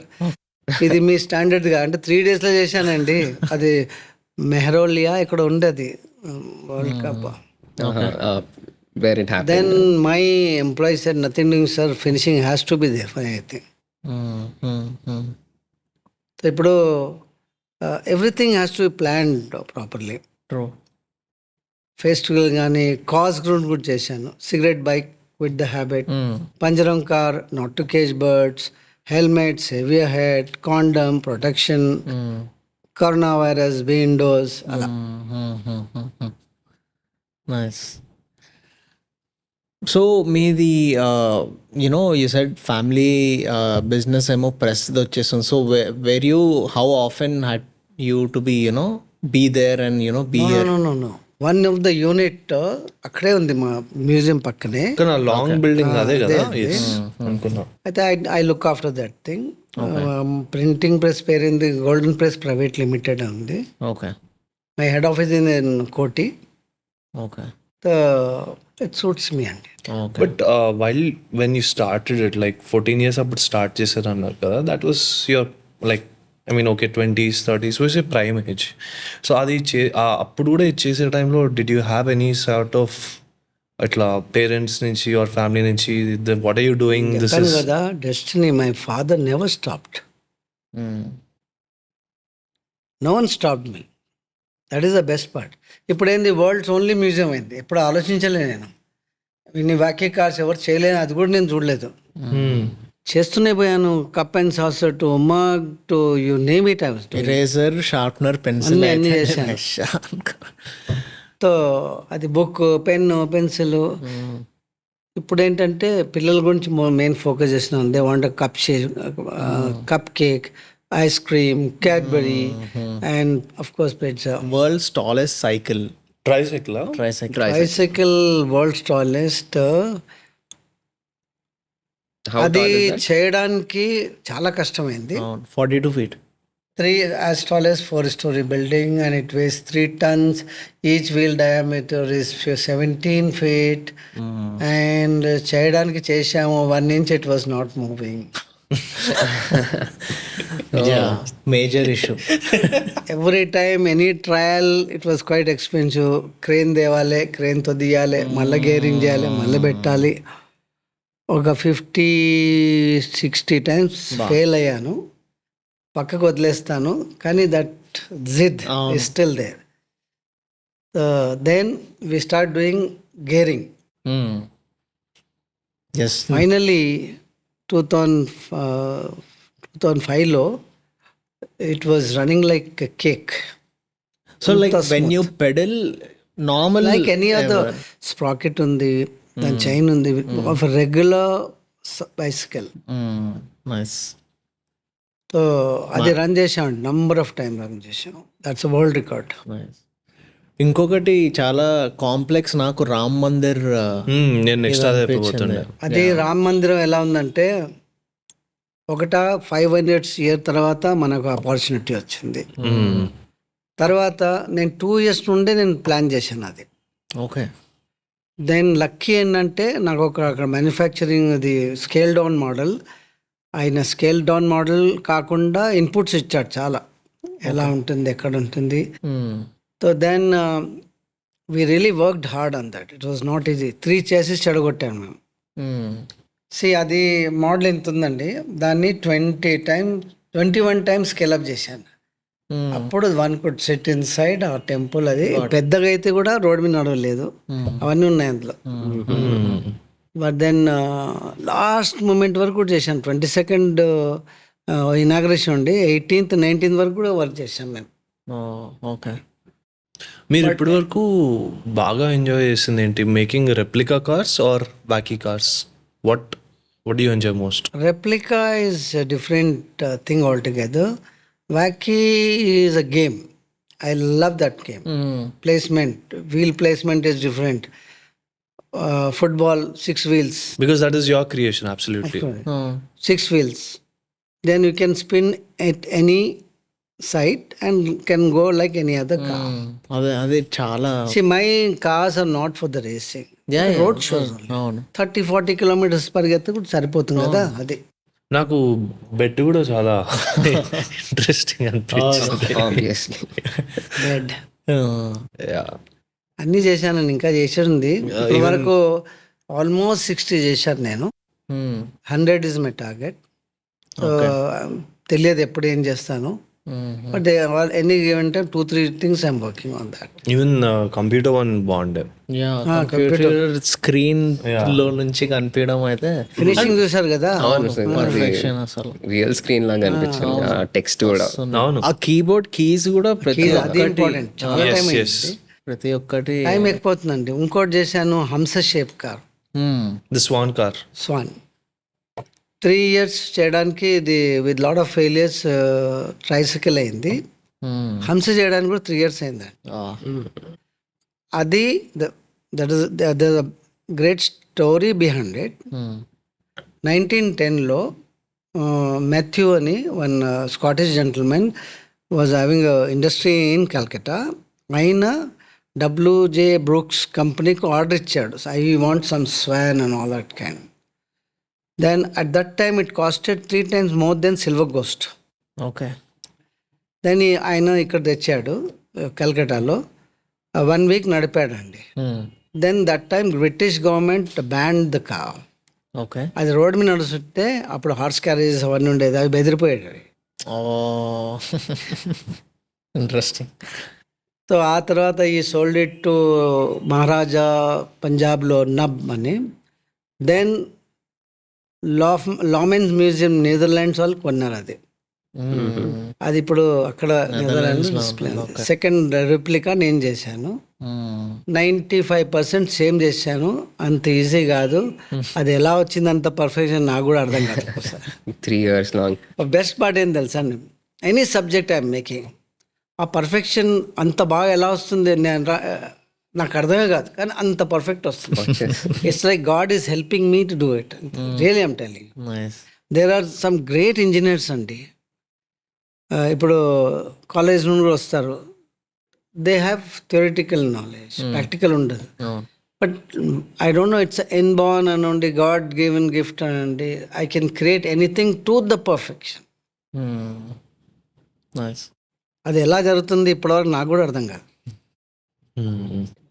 ఇది మీ standard గా. అంటే 3 days లో చేశానండి. అది మెహరోలియా ఇక్కడ ఉండేది world cup. where it happened. Then my employee said nothing doing sir, finishing has to be there for anything. So ఇప్పుడు everything has to be planned properly. True. Festival కానీ కాజ్ గ్రౌండ్ కూడా చేశాను. Cigarette bike with the habit, పంజరం car, not to cage birds, helmet, saviour head, condom, protection, corona virus, be indoors, అలా. Nice. So మీది you know you said family business ఏమో ప్రెస్ది వచ్చేస్తుంది. So were you how often had you to be you know be there and you know be here? No one of the unit అక్కడే ఉంది మా museum పక్కనే. Long building అదే కదా? Yes, అనుకున్నా. అయితే I look after that thing. Printing press పేరుంది golden press private limited ఉంది. Okay, my head office in కోటి. ఓకే, ఇట్ సూట్స్ మీ అండి. Okay. But when you started it, like 14 years అప్పుడు స్టార్ట్ చేశారు అన్నారు కదా, that was your like I mean okay 20s 30s was a prime age. So అది అప్పుడు కూడా చేసే టైంలో did you have any sort of అట్లా పేరెంట్స్ నుంచి ఆర్ ఫ్యామిలీ నుంచి what are you doing this చెప్పాను ఇస్? కదా, destiny. My father never stopped. No one stopped me. That is the best part. ఇప్పుడు ఏంది, వరల్డ్స్ ఓన్లీ మ్యూజియం అయింది. ఎప్పుడు ఆలోచించలే నేను. ఇన్ని వాక్య కార్స్ ఎవరు చేయలేను, అది కూడా నేను చూడలేదు. చేస్తూనే పోయాను. Cup and saucer to mug to you name it. Eraser, sharpener, pencil అన్నీ చేశాను. సో అది బుక్, పెన్, పెన్సిల్. ఇప్పుడు ఏంటంటే పిల్లల గురించి మెయిన్ ఫోకస్ చేస్తున్నాను. They want cup cake, ice cream, Cadbury and of course pizza. World's tallest cycle, tricycle. Tricycle world's tallest. How అది tall is that? చేయడానికి చాలా కష్టమైంది. 42 feet. 3 as tall as 4-story building, and it weighs 3 tons. Each wheel diameter is 17 feet. And చేయడానికి చేసాము 1 inch, it was not moving. Yeah, major issue. Every time any trial, it was quite expensive. Crane తేవాలి, క్రేన్తో తీయాలి, మళ్ళీ gearing చేయాలి, మళ్ళీ పెట్టాలి. ఒక 50-60 times fail అయ్యాను. పక్కకు వదిలేస్తాను, కానీ దట్ జిడ్ is still there. Then we start doing gearing. Yes. Finally 2005లో it was running like cake. So like when you pedal normal like any other. Sprocket ఉంది, దాని చైన్ ఉంది, of regular bicycle. Nice. So అది run చేసాం, number of time run చేసాం. That's world record. Nice. ఇంకొకటి చాలా complex నాకు రామ్ మందిర్ నేను నెక్స్ట్ అదే అయిపోతుండే. అది రామ మందిరం ఎలా ఉందంటే, 500 years తర్వాత మనకు ఆపర్చునిటీ వచ్చింది. తర్వాత నేను 2 years నుండే నేను ప్లాన్ చేశాను అది. ఓకే. దెన్ లక్కీ ఏంటంటే నాకు అక్కడ మ్యానుఫ్యాక్చరింగ్ అది స్కేల్ డౌన్ మోడల్. ఆయన స్కేల్ డౌన్ మోడల్ కాకుండా ఇన్పుట్స్ ఇచ్చాడు చాలా, ఎలా ఉంటుంది, ఎక్కడ ఉంటుంది. So then we really worked hard on that. It was not easy. 3 chassis చెడగొట్టాను మేము. అది మోడల్ ఎంత ఉందండి, దాన్ని 21 టైమ్స్ స్కేలప్ చేశాను. అప్పుడు one could set in side ఆ టెంపుల్. అది పెద్దగా అయితే కూడా రోడ్ మీద నడవలేదు, అవన్నీ ఉన్నాయి అందులో. బట్ దెన్ లాస్ట్ మూమెంట్ వరకు కూడా చేశాను. 22nd ఇనాగ్రేషన్ ఉండి 18th 19th వరకు కూడా వర్క్ చేశాం మేము. ఓకే. మీరు ఇప్పటి వరకు బాగా ఎంజాయ్ చేసింది ఏంటి? Making replica cars or wacky cars? What do you enjoy most? Replica is a different thing altogether. Wacky is a game. I love that game. Placement, wheel placement is different. Football, 6 wheels. Because that is your creation, absolutely. 6 wheels. Then you can spin at any side and can go like any other car. అదే చాలా. See, my cars are not for the racing. Yeah, Road shows only. అవును. 30-40 kilometers పరిగెత్తే కూడా సరిపోతుంది కదా అది. నాకు bed కూడా చాలా ఇంట్రెస్టింగ్ అనిపించింది. Obviously. Bed Yeah. అన్నీ చేశాను, ఇంకా చేసేది ఇప్పటి వరకు ఆల్మోస్ట్ 60 చేశాను నేను. 100 ఇస్ మై టార్గెట్. తెలియదు ఎప్పుడు ఏం చేస్తాను, but any given time 2-3 things I'm working on that. Even computer one బాగుండే. కంప్యూటర్ స్క్రీన్ లో నుంచి కనిపించడం అయితే ఫినిషింగ్ చూసారు కదా, పర్ఫెక్షన్ అసలు. రియల్ స్క్రీన్ లాగా అనిపించింది టెక్స్ట్ కూడా. అవును. ఆ కీబోర్డ్ కీస్ కూడా ప్రతి అది ఇంపార్టెంట్. చాలా టైం ప్రతి ఒక్కటి టైం ఎక్కుపోతుందండి. ఇంకోటి చేశాను, హంస shape car, the swan car. Swan. 3 years చేయడానికి ఇది with lot of failures tricycle అయింది. హంస చేయడానికి కూడా 3 years అయిందండి. అది that is the great story behind it. 1910లో మాథ్యూ అని one Scottish gentlemen was having industry in Calcutta. ఆయన WJ బ్రూక్స్ కంపెనీకి ఆర్డర్ ఇచ్చాడు, I want some swan and all that kind. Then at that time it costed 3 times more than Silver Ghost. Okay. Then ఆయన ఇక్కడ తెచ్చాడు కల్కటాలో, 1 week నడిపాడండి. Then that time British government banned the car. Okay. అది road మీద నడుస్తుంటే అప్పుడు horse carriages అవన్నీ ఉండేది, అవి బెదిరిపోయాడు. ఇంట్రెస్టింగ్. సో ఆ తర్వాత ఈ సోల్డ్ ఇట్ టు మహారాజా పంజాబ్లో నబ్ అని. దెన్ లామెన్స్ మ్యూజియం నెదర్లాండ్స్ వాళ్ళు కొన్నారు అది. అది ఇప్పుడు అక్కడ నెదర్లాండ్స్ డిస్ప్లే. సెకండ్ రెప్లికా నేను చేశాను. 95% సేమ్ చేశాను. అంత ఈజీ కాదు, అది ఎలా వచ్చింది అంత పర్ఫెక్షన్ నాకు కూడా అర్థం కాదు. 3 years long. బెస్ట్ పార్ట్ ఏం తెలుసా, ఎనీ సబ్జెక్ట్ ఐఎమ్ మేకింగ్, ఆ పర్ఫెక్షన్ అంత బాగా ఎలా వస్తుంది నాకు అర్థమే కాదు, కానీ అంత పర్ఫెక్ట్ వస్తుంది. It's like God is helping me to do it. Really I'm telling. There are some great engineers అండి. ఇప్పుడు కాలేజ్ నుండి కూడా వస్తారు, they have theoretical knowledge, practical ఉండదు. But I don't know, it's inborn అనండి, గాడ్ గివెన్ గిఫ్ట్ అనండి. I can create anything to the perfection. అది ఎలా జరుగుతుంది ఇప్పటివరకు నాకు కూడా అర్థం కాదు.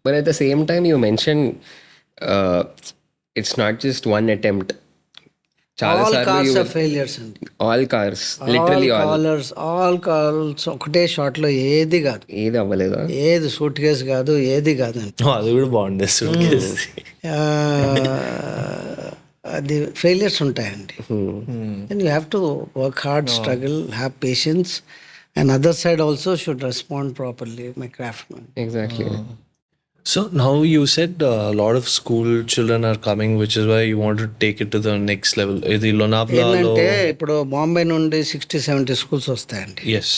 But at the same time, you mentioned it's not just one attempt. All cars are failures అండి. All cars, literally all. All cars ఒకటే షాట్ లో ఏది కాదు, ఏది అవ్వలేదా? ఏది సూట్ కేసు కాదు, ఏది కాదండి. అది కూడా బాగుండే సూట్ కేసు. అది ఫెయిలియర్స్ ఉంటాయండి. And you have to work hard, struggle, have patience. And other side also should respond properly, my craftsman. Exactly. So now you said a lot of school children are coming, which is why you want to take it to the next level. ఇది లోనావ్లాలో ఏంటంటే ఇప్పుడు బాంబే నుండి 60-70 schools వస్తాయండి. yes,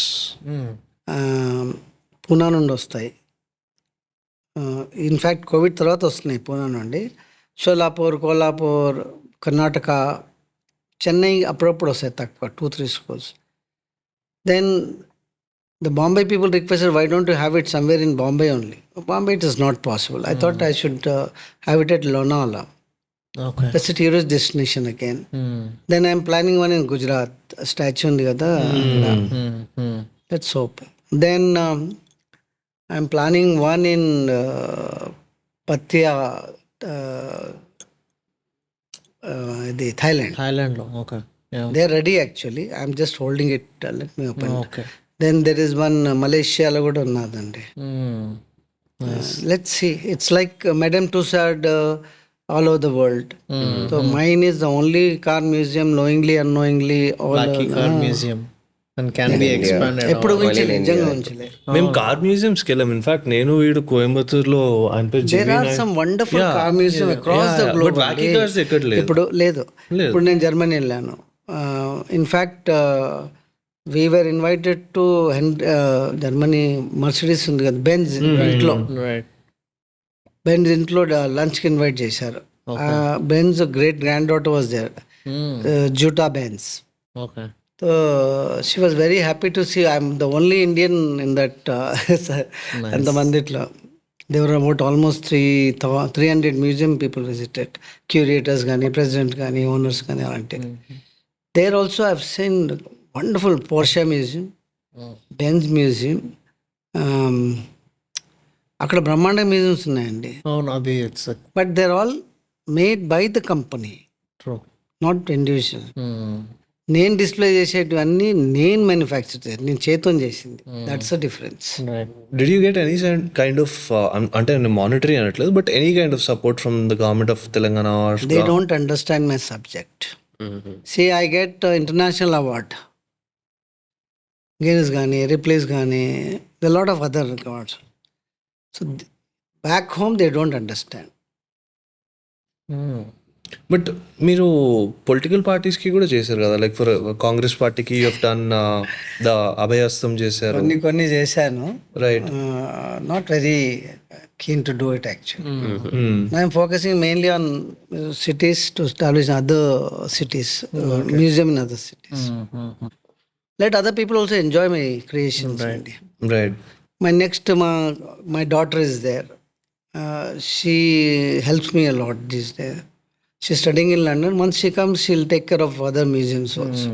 Poona నుండి వస్తాయి. In fact Covid తర్వాత వస్తున్నాయి పూనా నుండి. షోలాపూర్, కోల్హాపూర్, కర్ణాటక, చెన్నై అప్పుడప్పుడు వస్తాయి తక్కువ, 2-3 schools. Then the Bombay people requested, why don't you have it somewhere in Bombay only? Bombay it is not possible. I thought I should have it at Lonavala. Okay. That's a tourist destination again. Then I'm planning one in Gujarat, a statue undi kada. Let's hope. Then I'm planning one in Pattaya, the Thailand. థాయిలాండ్లో okay They're ready actually. I'm just holding it. Let me open. Okay Then there is one Malaysiaలో కూడా ఉన్నదండి. Hmm. Let's see. It's like Madame Tussauds all over the world. So mine is the only car museum, knowingly, unknowingly. Lucky Car Museum and can be expanded. ఎప్పుడు ఉంచలే, నిజంగా ఉంచలే. మేము car మ్యూజియంస్కి వెళ్ళాం. In fact నేను వీడు కోయంబత్తూరులో ఆయన పేరు There are some wonderful car museum across the globe. But walkie cars ఎక్కడ లేదు. ఇప్పుడు లేదు. ఇప్పుడు నేను జర్మనీ వెళ్ళాను. In fact we were invited to Germany Mercedes ఉంది కదా, బెంజ్ ఇంట్లో, రైట్ బెంజ్ ఇంట్లో లంచ్కి ఇన్వైట్ చేశారు. Benz great granddaughter was there, Jutta Benz. Okay so she was very happy to see I'm the only Indian in that ఎంతమందిట్లో. There were about almost 300 museum people visited, curators కానీ, president కానీ, owners కానీ అలాంటి. There also I've seen wonderful Porsche museum, Benz museum. అక్కడ బ్రహ్మాండ museums ఉన్నాయండి. అవును, అది it's but they're all made by the company, true. Not individual. నేను డిస్ప్లే చేసేటివన్నీ నేను మ్యానుఫ్యాక్చర్ చేసి, నేను చేతం చేసింది. That's a difference. Did you get any kind of అంటే మానిటరీ అనట్లేదు, but any kind of support from the government of Telangana? They don't understand my subject. See I get international award, Guinness కానీ, Ripley's కానీ, the lot of other awards. So back home they don't understand. But మీరు political పార్టీస్కి కూడా చేశారు కదా, like for Congress పార్టీకి you have done the అభయహస్తం చేశారు. కొన్ని చేశాను. Right. Not very keen to do it actually. Now I'm focusing mainly on cities to establish other cities, museum in other cities. Let other people also enjoy my creations. Right. My next, my daughter is there. She helps me a lot these days. She's studying in London. Once she comes, she'll take care of other museums also.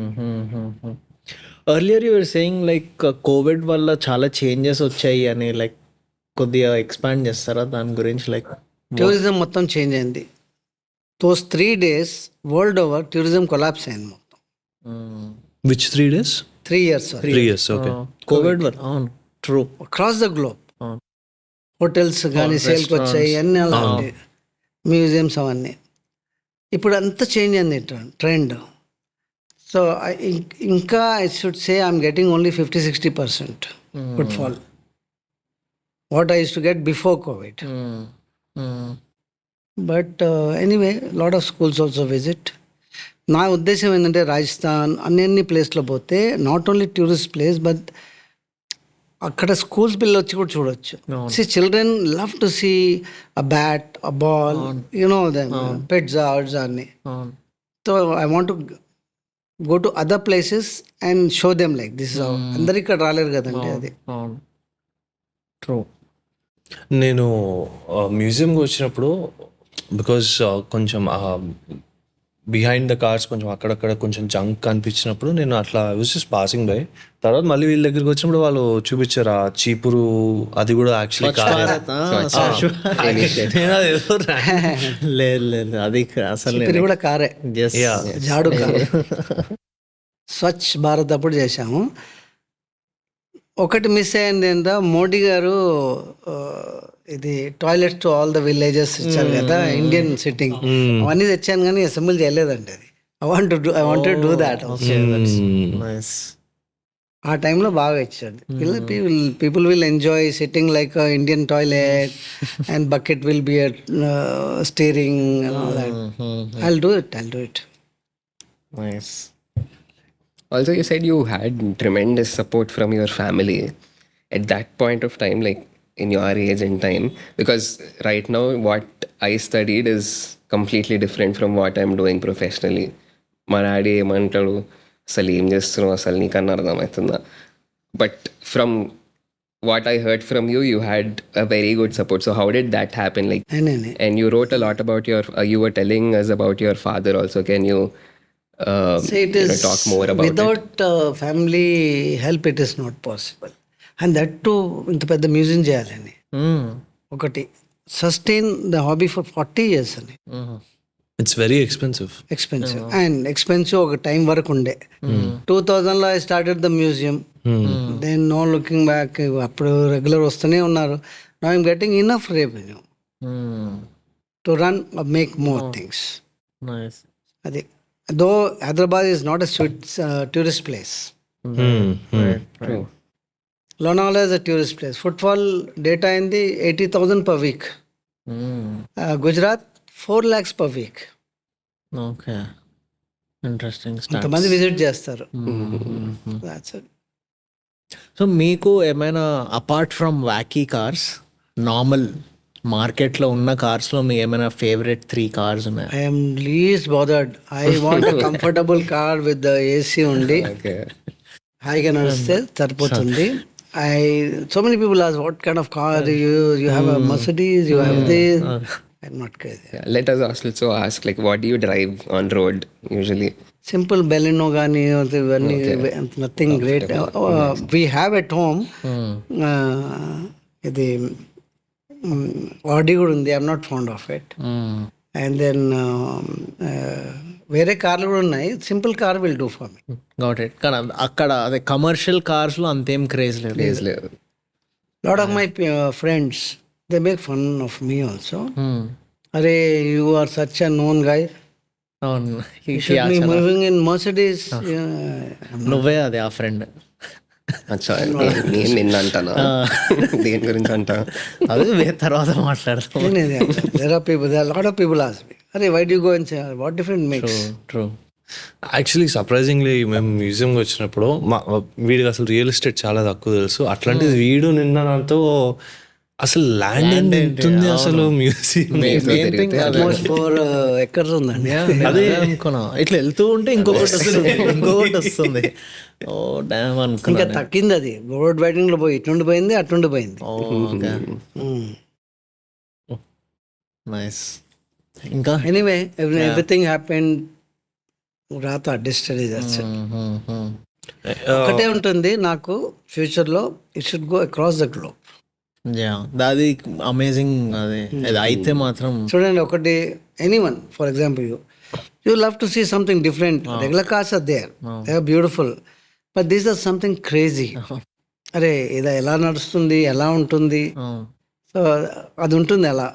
Earlier you were saying like Covid వల్ల చాలా changes వచ్చాయి అని, like కొద్దిగా expand చేస్తారా దాని గురించి? Like tourism మొత్తం change అయింది. Those 3 days world over tourism collapse అయింది మొత్తం. Which 3 days? 3 years. 3 years, okay. Covid వల్ల, అవును, true. Across the globe hotels కానీ సేల్కి వచ్చాయి, అన్నీ అలాంటి మ్యూజియంస్ అవన్నీ. ఇప్పుడు అంతా చేంజ్ అయింది ట్రెండ్. సో ఇంకా I should say I'm getting only 50-60% good fall what I used to get before COVID. But anyway, lot of schools also visit. నా ఉద్దేశం ఏంటంటే రాజస్థాన్ అన్ని ప్లేస్లో పోతే not only tourist place, but అక్కడ స్కూల్స్ పిల్లలు వచ్చి కూడా చూడొచ్చు. See children love to see a bat, a ball, you know them, pets అన్ని. So I want to go to other places and show them like this. అందరు ఇక్కడ రాలేరు కదండి, అది ట్రూ. నేను మ్యూజియంకి వచ్చినప్పుడు బికాజ్ కొంచెం బిహైండ్ ద కార్స్ కొంచెం అక్కడక్కడ కొంచెం జంక్ కనిపించినప్పుడు నేను అట్లా జస్ట్ పాసింగ్ బై. తర్వాత మళ్ళీ వీళ్ళ దగ్గరికి వచ్చినప్పుడు వాళ్ళు చూపించారు ఆ చీపురు, అది కూడా యాక్చువల్లీ లేదు లేదు, అది అసలు ఇది కూడా కారే, జాడు కారే. స్వచ్ఛ భారత్ అప్పుడు చేశాము. ఒకటి మిస్ అయింది ఏంటో, మోడీ గారు ఇది toilets to all the villages ఇచ్చారు కదా, ఇండియన్ సిట్టింగ్, అవన్నీ తెచ్చాను కానీ అసెంబ్లీ చేయలేదండి. అది I want to do that. ఆ టైంలో బాగా ఇచ్చాడు. People will enjoy sitting like Indian toilet and bucket will be steering and all that. I'll do it. Nice. Also, you said you had tremendous support from your family at that point of time, like in your age and time, because right now what I studied is completely different from what I'm doing professionally. మా daddy ఏమంటాడు, అసలు ఏం చేస్తున్నావు, అసలు నీకన్నా అర్థమవుతుందా? But from what I heard from you, you had a very good support. So how did that happen? Like, and you wrote a lot about your, you were telling us about your father also. Can you it is talk more about without family help it is not possible. And that to ఇంత పెద్ద museum చేయాలని ఒకటి sustain the hobby for 40 years అని it's very expensive. Expensive ఒక time వరకు ఉండే. 2000లో I started the museum. Then no looking back. అప్పుడు రెగ్యులర్ వస్తూనే ఉన్నారు. Now I'm getting enough revenue to run make more things. అది though Hyderabad is not a tourist place. Lonavala is a tourist place. Footfall data అయింది 80,000 per week. Gujarat 4 lakhs per week. Okay, interesting. అంతమంది visit చేస్తారు. So మీకు ఏమైనా apart from wacky cars, normal మార్కెట్లో ఉన్న కార్స్లో మీకు ఏమైనా ఫేవరెట్ 3 cars ఉన్నాయి? I am least bothered. I want a comfortable car with the AC only. Okay. హాయిగా నడిస్తే సరిపోతుంది. So many people ask, what kind of car you have? A Mercedes, you have this. I'm not crazy. Yeah, let us also ask, like, what do you drive on road usually? Simple Baleno gani, ఇవన్నీ nothing great. We have at home ఇది Audi కూడా ఉంది. I'm not found of it. And then వేరే కార్లు కూడా ఉన్నాయి. Simple car will do for me. Got it. కానీ అక్కడ అదే కమర్షియల్ కార్స్లో అంతేం క్రేజ్ లేదు. Lot of my friends they make fun of me also. అరే you are such a known guy, అవును, మూవింగ్ ఇన్ మర్సిడీస్. నువ్వే అదే ఆ ఫ్రెండ్. అచ్చా, నేను నిన్న అంటానా? దేని గురించి అంటా? అదే తర్వాత మాట్లాడతాం. There are people, there are a lot of people ask me, "Arey, why do you go and say, what different makes?" True. Actually surprisingly మేము మ్యూజియంకి వచ్చినప్పుడు వీడికి అసలు రియల్ ఎస్టేట్ చాలా తక్కువ తెలుసు. అట్లాంటిది వీడు నిన్న నాతో అసలు ల్యాండ్ ఉంటుంది అసలు మ్యూజియం. Almost 4 acres ఉందండి. అదే అనుకున్నా. ఇట్లా వెళ్తూ ఉంటే ఇంకొకటి వస్తుంది. ఓ డ్యామ్ అనుకున్నా. ఇంకా తగ్గింది అది. రోడ్ వైడింగ్ లో పోయి ఇటుండి పోయింది, అటుండి పోయింది. నైస్. ఇంకా ఎనీవే ఎవ్రీథింగ్ హ్యాపెన్. రాత డిస్టరీ ఒకటే ఉంటుంది నాకు ఫ్యూచర్లో. It should go across the globe. అది అమేజింగ్. అది అయితే మాత్రం చూడండి, ఒకటి anyone for example you love to see something different. Regular cars are there, they are beautiful, but this are something crazy. అరే ఇది ఎలా నడుస్తుంది, ఎలా ఉంటుంది. సో అది ఉంటుంది అలా.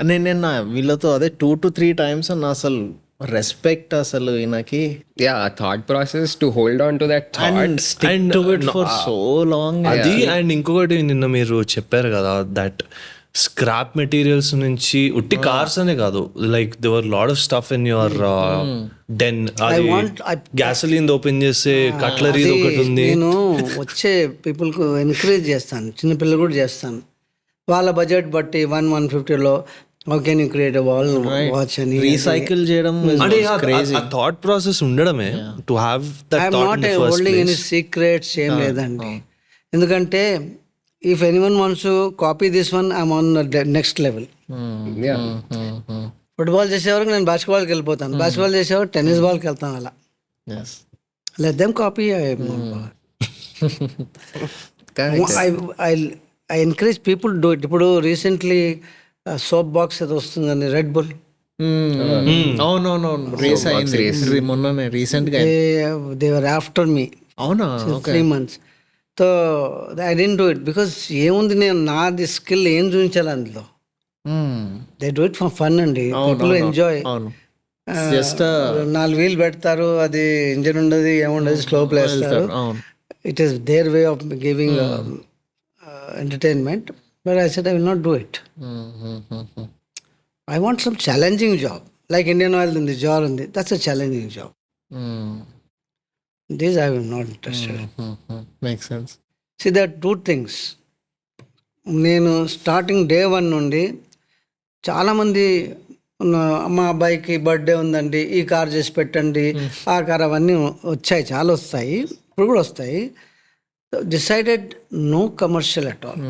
నేను నిన్న వీళ్ళతో అదే 2 to 3 times అన్న అసలు రెస్పెక్ట్ అసలు ఈయనకి. Thought process to hold on to that thought stick to it for so long. అది అండ్ ఇంకొకటి నిన్న మీరు చెప్పారు కదా, దట్ స్క్రాప్ మెటీరియల్స్ నుంచి ఉట్టి కార్స్ అనే కాదు, like there are lot of stuff in your den. అది గ్యాసోలిన్ ఓపెన్ చేసే కట్లరీ ఒకటి ఉంది. నేను వచ్చే పీపుల్కు ఎంకరేజ్ చేస్తాను, చిన్నపిల్లలు కూడా చేస్తాను. వాళ్ళ బడ్జెట్ బట్టి 150లో how can you create a wall watch అని రీసైకిల్ చేయడం. అంటే ఆ థాట్ ప్రాసెస్ ఉండడమే to have that thought. Not holding any secrets ఏం లేదండి. ఎందుకంటే if anyone wants to copy this one, I'm on next level. Football చేసేవారికి నేను బాస్కెట్బాల్కి వెళ్ళిపోతాను, బాస్కెట్బాల్ చేసేవారు టెన్నిస్ బాల్కి వెళ్తాను. అలా let them copy. I encourage people do it. ఇప్పుడు రీసెంట్లీ సోప్ బాక్స్ ఏదో వస్తుందని, రెడ్ బుల్. అవునవునవును, రేస్ అయింది మొన్ననే రీసెంట్గా. They were after me. అవునా? 3 months. So I didn't do it because ఏముంది, నేను నాది స్కిల్ ఏం చూపించాలి అందులో. They do it for fun అండి. People enjoy. జస్ట్ 4 wheels పెడతారు, అది ఇంజన్ ఉండదు, ఏముండదు, స్లో ప్లేస్తారు. It is their way of giving entertainment, but I said I will not do it. I want some challenging job, like Indian Oil in the jar undi, that's a challenging job. This I am not interested in. Makes sense. See, there are 2 things. నేను starting day 1 నుండి చాలామంది మా అబ్బాయికి birthday ఉందండి, ఈ car చేసి పెట్టండి, ఆ కార్, అవన్నీ వచ్చాయి, చాలా వస్తాయి, ఇప్పుడు కూడా వస్తాయి. Decided no commercial at all.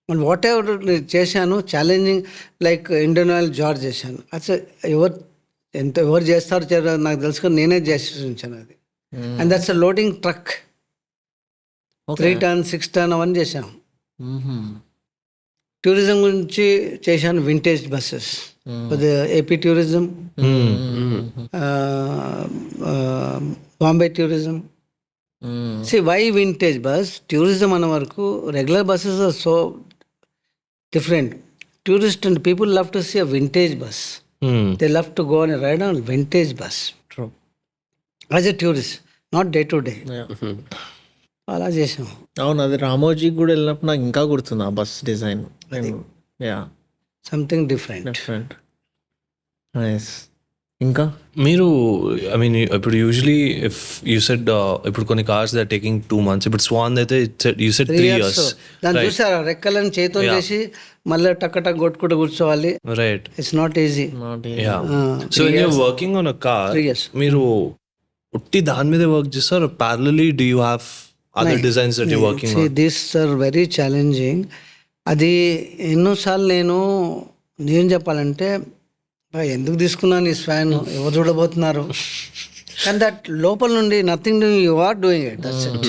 And whatever చేశాను challenging, like Indian oil jar చేశాను. అసలు ఎవరు చేస్తారో నాకు తెలుసుకొని నేనే చేసి ఉంచాను అది. And that's a loading truck. 3 టన్ 6 టన్ అవన్నీ చేశాం. టూరిజం గురించి చేశాను, vintage buses AP tourism, Bombay tourism. See, why vintage bus? Tourism అన్న వరకు regular buses are so different. Tourist and people love to see a vintage bus. They love to go on a ride on vintage bus. True. As a tourist, not day to day. అలా చేసాం. అవును, అది రామోజీకి కూడా వెళ్ళినప్పుడు నాకు ఇంకా గుర్తుంది ఆ bus design. Yeah, something different. Different. Nice. ఇంకా మీరు ఐ మీన్ ఇప్పుడు యూజువలీ ఇఫ్ యూ సెడ్ ఇప్పుడు కొన్ని cars they are taking 2 months, ఇప్పుడు స్వాన్ అయితే యూ సెడ్ 3 years. దాన్ని చూసారా, రెక్కలను చేతితో చేసి మళ్ళీ టక్ టక్ కొట్టుకుంటూ కూర్చోవాలి. Right. It's not easy. Yeah. So when you're working on a car 3 years. మీరు ఉట్టి దాని మీదే వర్క్ చేస్తారు, parallelly do you have other designs that you working on? This are very challenging. అది ఎన్నోసార్లు నేను చెప్పాలంటే ఎందుకు తీసుకున్నాను ఈ స్వాన్, ఎవరు చూడబోతున్నారు, కానీ దట్ లోపల నుండి nothing doing, you are doing it. That's it.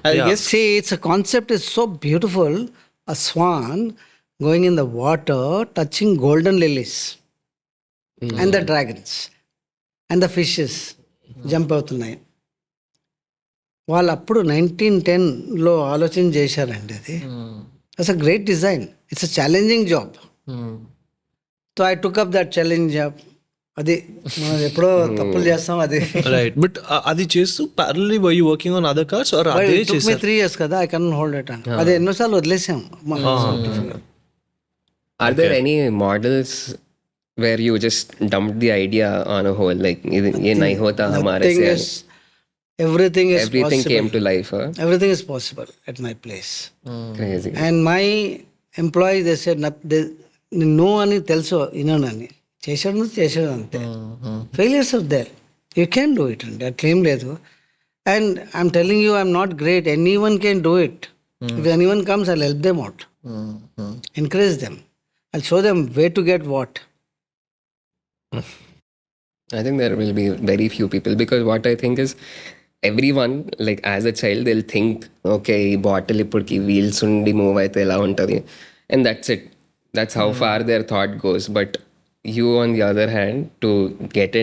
I guess see it's a concept is so beautiful. A swan going in the water touching golden lilies and the dragons and the fishes jump అవుతున్నాయి. వాళ్ళు అప్పుడు 1910లో ఆలోచన చేశారండి. అది it's a great design. It's a challenging job. So I took up that challenge job. అది మనం ఎప్పుడో తప్పులు చేస్తాం అది. రైట్. బట్ అది చేస్తూ parallelly why you working on other cars are అదే చేశారు? 3 years కదా, ఐ కెన్ హోల్డ్ ఇట్. అది ఎన్నోసార్లు వదిలేసాం. Are there any models where you just dumped the idea on a whole, like ye nahi hota hamare se? Everything came to life, huh? Everything is possible at my place. Crazy. And my employees, they said no అని తెలుసు, వినని చేసాడు అంతే. Failures are there, you can do it అండి, అట్లేం లేదు. And I'm telling you, I'm not great, anyone can do it. If anyone comes, I'll help them out, encourage them, I'll show them where to get what. I think there will be very few people, because what I think is everyone, like as a child, they'll think, okay, ee bottle ippudki wheels undi move aithe ela untadi, and that's it. That's how far their thought goes. But you, on the other hand, to get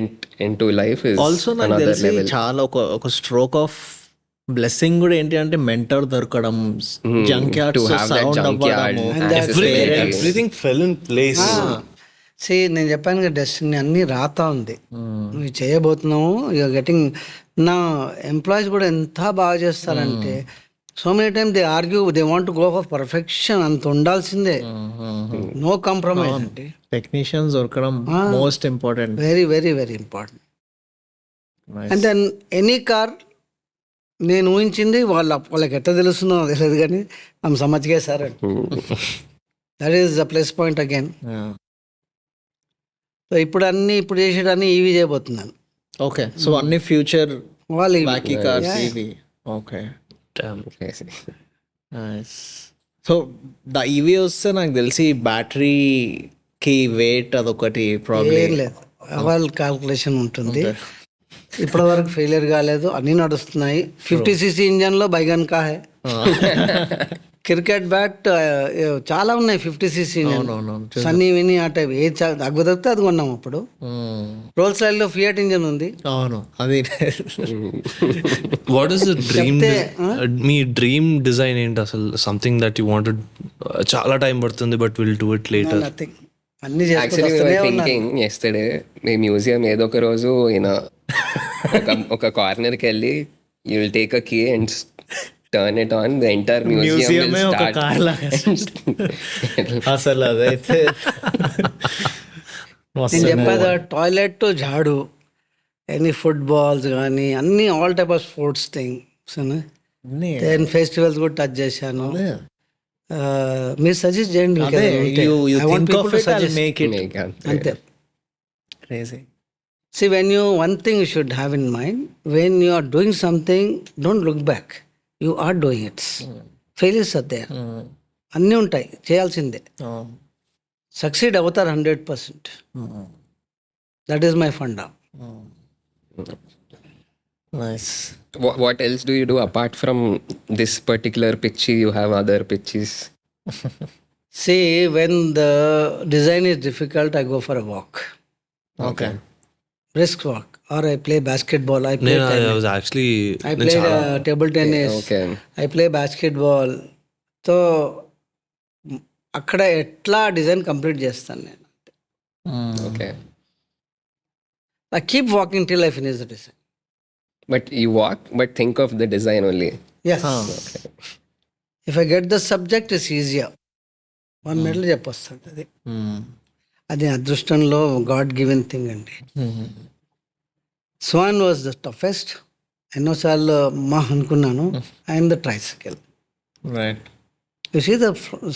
into life is also నాకు another తెలిసి level. చాలా ఒక stroke of blessing కూడా ఏంటి అంటే mentor దొరకడం, junk yards To have that surround junkyard అవ్వడము. as a parent. Everything fell in place. నేను చెప్పాను కదా, డెస్టినీ అన్నీ రాతా ఉంది, నువ్వు చేయబోతున్నావు, యూఆర్ గెటింగ్. నా ఎంప్లాయీస్ కూడా ఎంత బాగా చేస్తారంటే, so many time they argue, they want to go for perfection. అంత ఉండాల్సిందే, నో కాంప్రమైజ్ అంటే. టెక్నీషియన్స్ దొరకడం most important. Very very very important. And then any car నేను ఊహించింది వాళ్ళకి ఎట్లా తెలుస్తుందో తెలియదు, కానీ మనం సమజ్గా sir, that is the plus point again. So ఇప్పుడు చేసేటన్నీ ఈవీ చేయబోతున్నాను. ఓకే, సో అన్ని ఫ్యూచర్ వాళ్ళు బ్యాకీ కార్స్ ఇవి. Okay, Crazy. Nice. So the EV వస్తే నాకు తెలిసి బ్యాటరీకి వెయిట్ అదొకటి ప్రాబ్లం. ఏం లేదు, వాళ్ళ క్యాల్కులేషన్ ఉంటుంది. ఇప్పటి వరకు ఫెయిలియర్ కాలేదు, అన్నీ నడుస్తున్నాయి. 50cc ఇంజన్లో బైగన్ కా హై. క్రికెట్ బ్యాట్ చాలా ఉన్నాయి 50cc ఇంజన్, సన్నీ విని ఆ టైప్ ఏది తగ్గు దొరికితే అది కొన్నాం. అప్పుడు రోల్స్ రాయ్స్లో ఫియట్ ఇంజన్ ఉంది. అవును, అది వాట్ ఈస్ ద డ్రీమ్? మీ డ్రీమ్ డిజైన్ ఏంటి అసలు? సంథింగ్ దట్ యూ వాంటెడ్, చాలా టైం పడుతుంది but will do it later. Nothing, అన్ని Actually, we were thinking yesterday, మీ మ్యూజియం ఏదో ఒక రోజు ఒక కార్నర్కి వెళ్ళి you will take a key and turn it on, the entire museum will start. అసలు అదైతే నేను చెప్పేది, టాయిలెట్ టు జాడు, ఎనీ ఫుట్బాల్స్ కానీ అన్ని, all type of sports things. Then festivals కూడా టచ్ చేశాను. మీరు సజెస్ట్ చేయండి. అంతే. See, one thing you should have in mind, when you are doing something, don't look back. You are doing it. Failures are there. అన్నీ ఉంటాయి, చేయాల్సిందే. Succeed అవుతారు 100%. That is my funda. Nice. What else do you do apart from this particular pitchy, you have other pitches? See, when the design is difficult, I go for a walk, okay brisk walk, or I play basketball. I play నేను tennis. I was actually I play table tennis. Okay. I play basketball. So అక్కడ ఎట్లా design complete చేస్తాను నేను. Okay. I keep walking till I finish the design. But you walk, but think of the design only. Yes. If I get the subject, it's easier. 1 minute చెప్పొస్తుంది అది. అది అదృష్టంలో god given thing అండి. Swan was the toughest. ఎన్నోసార్లు అనుకున్నాను. I'm the tricycle. Right you see the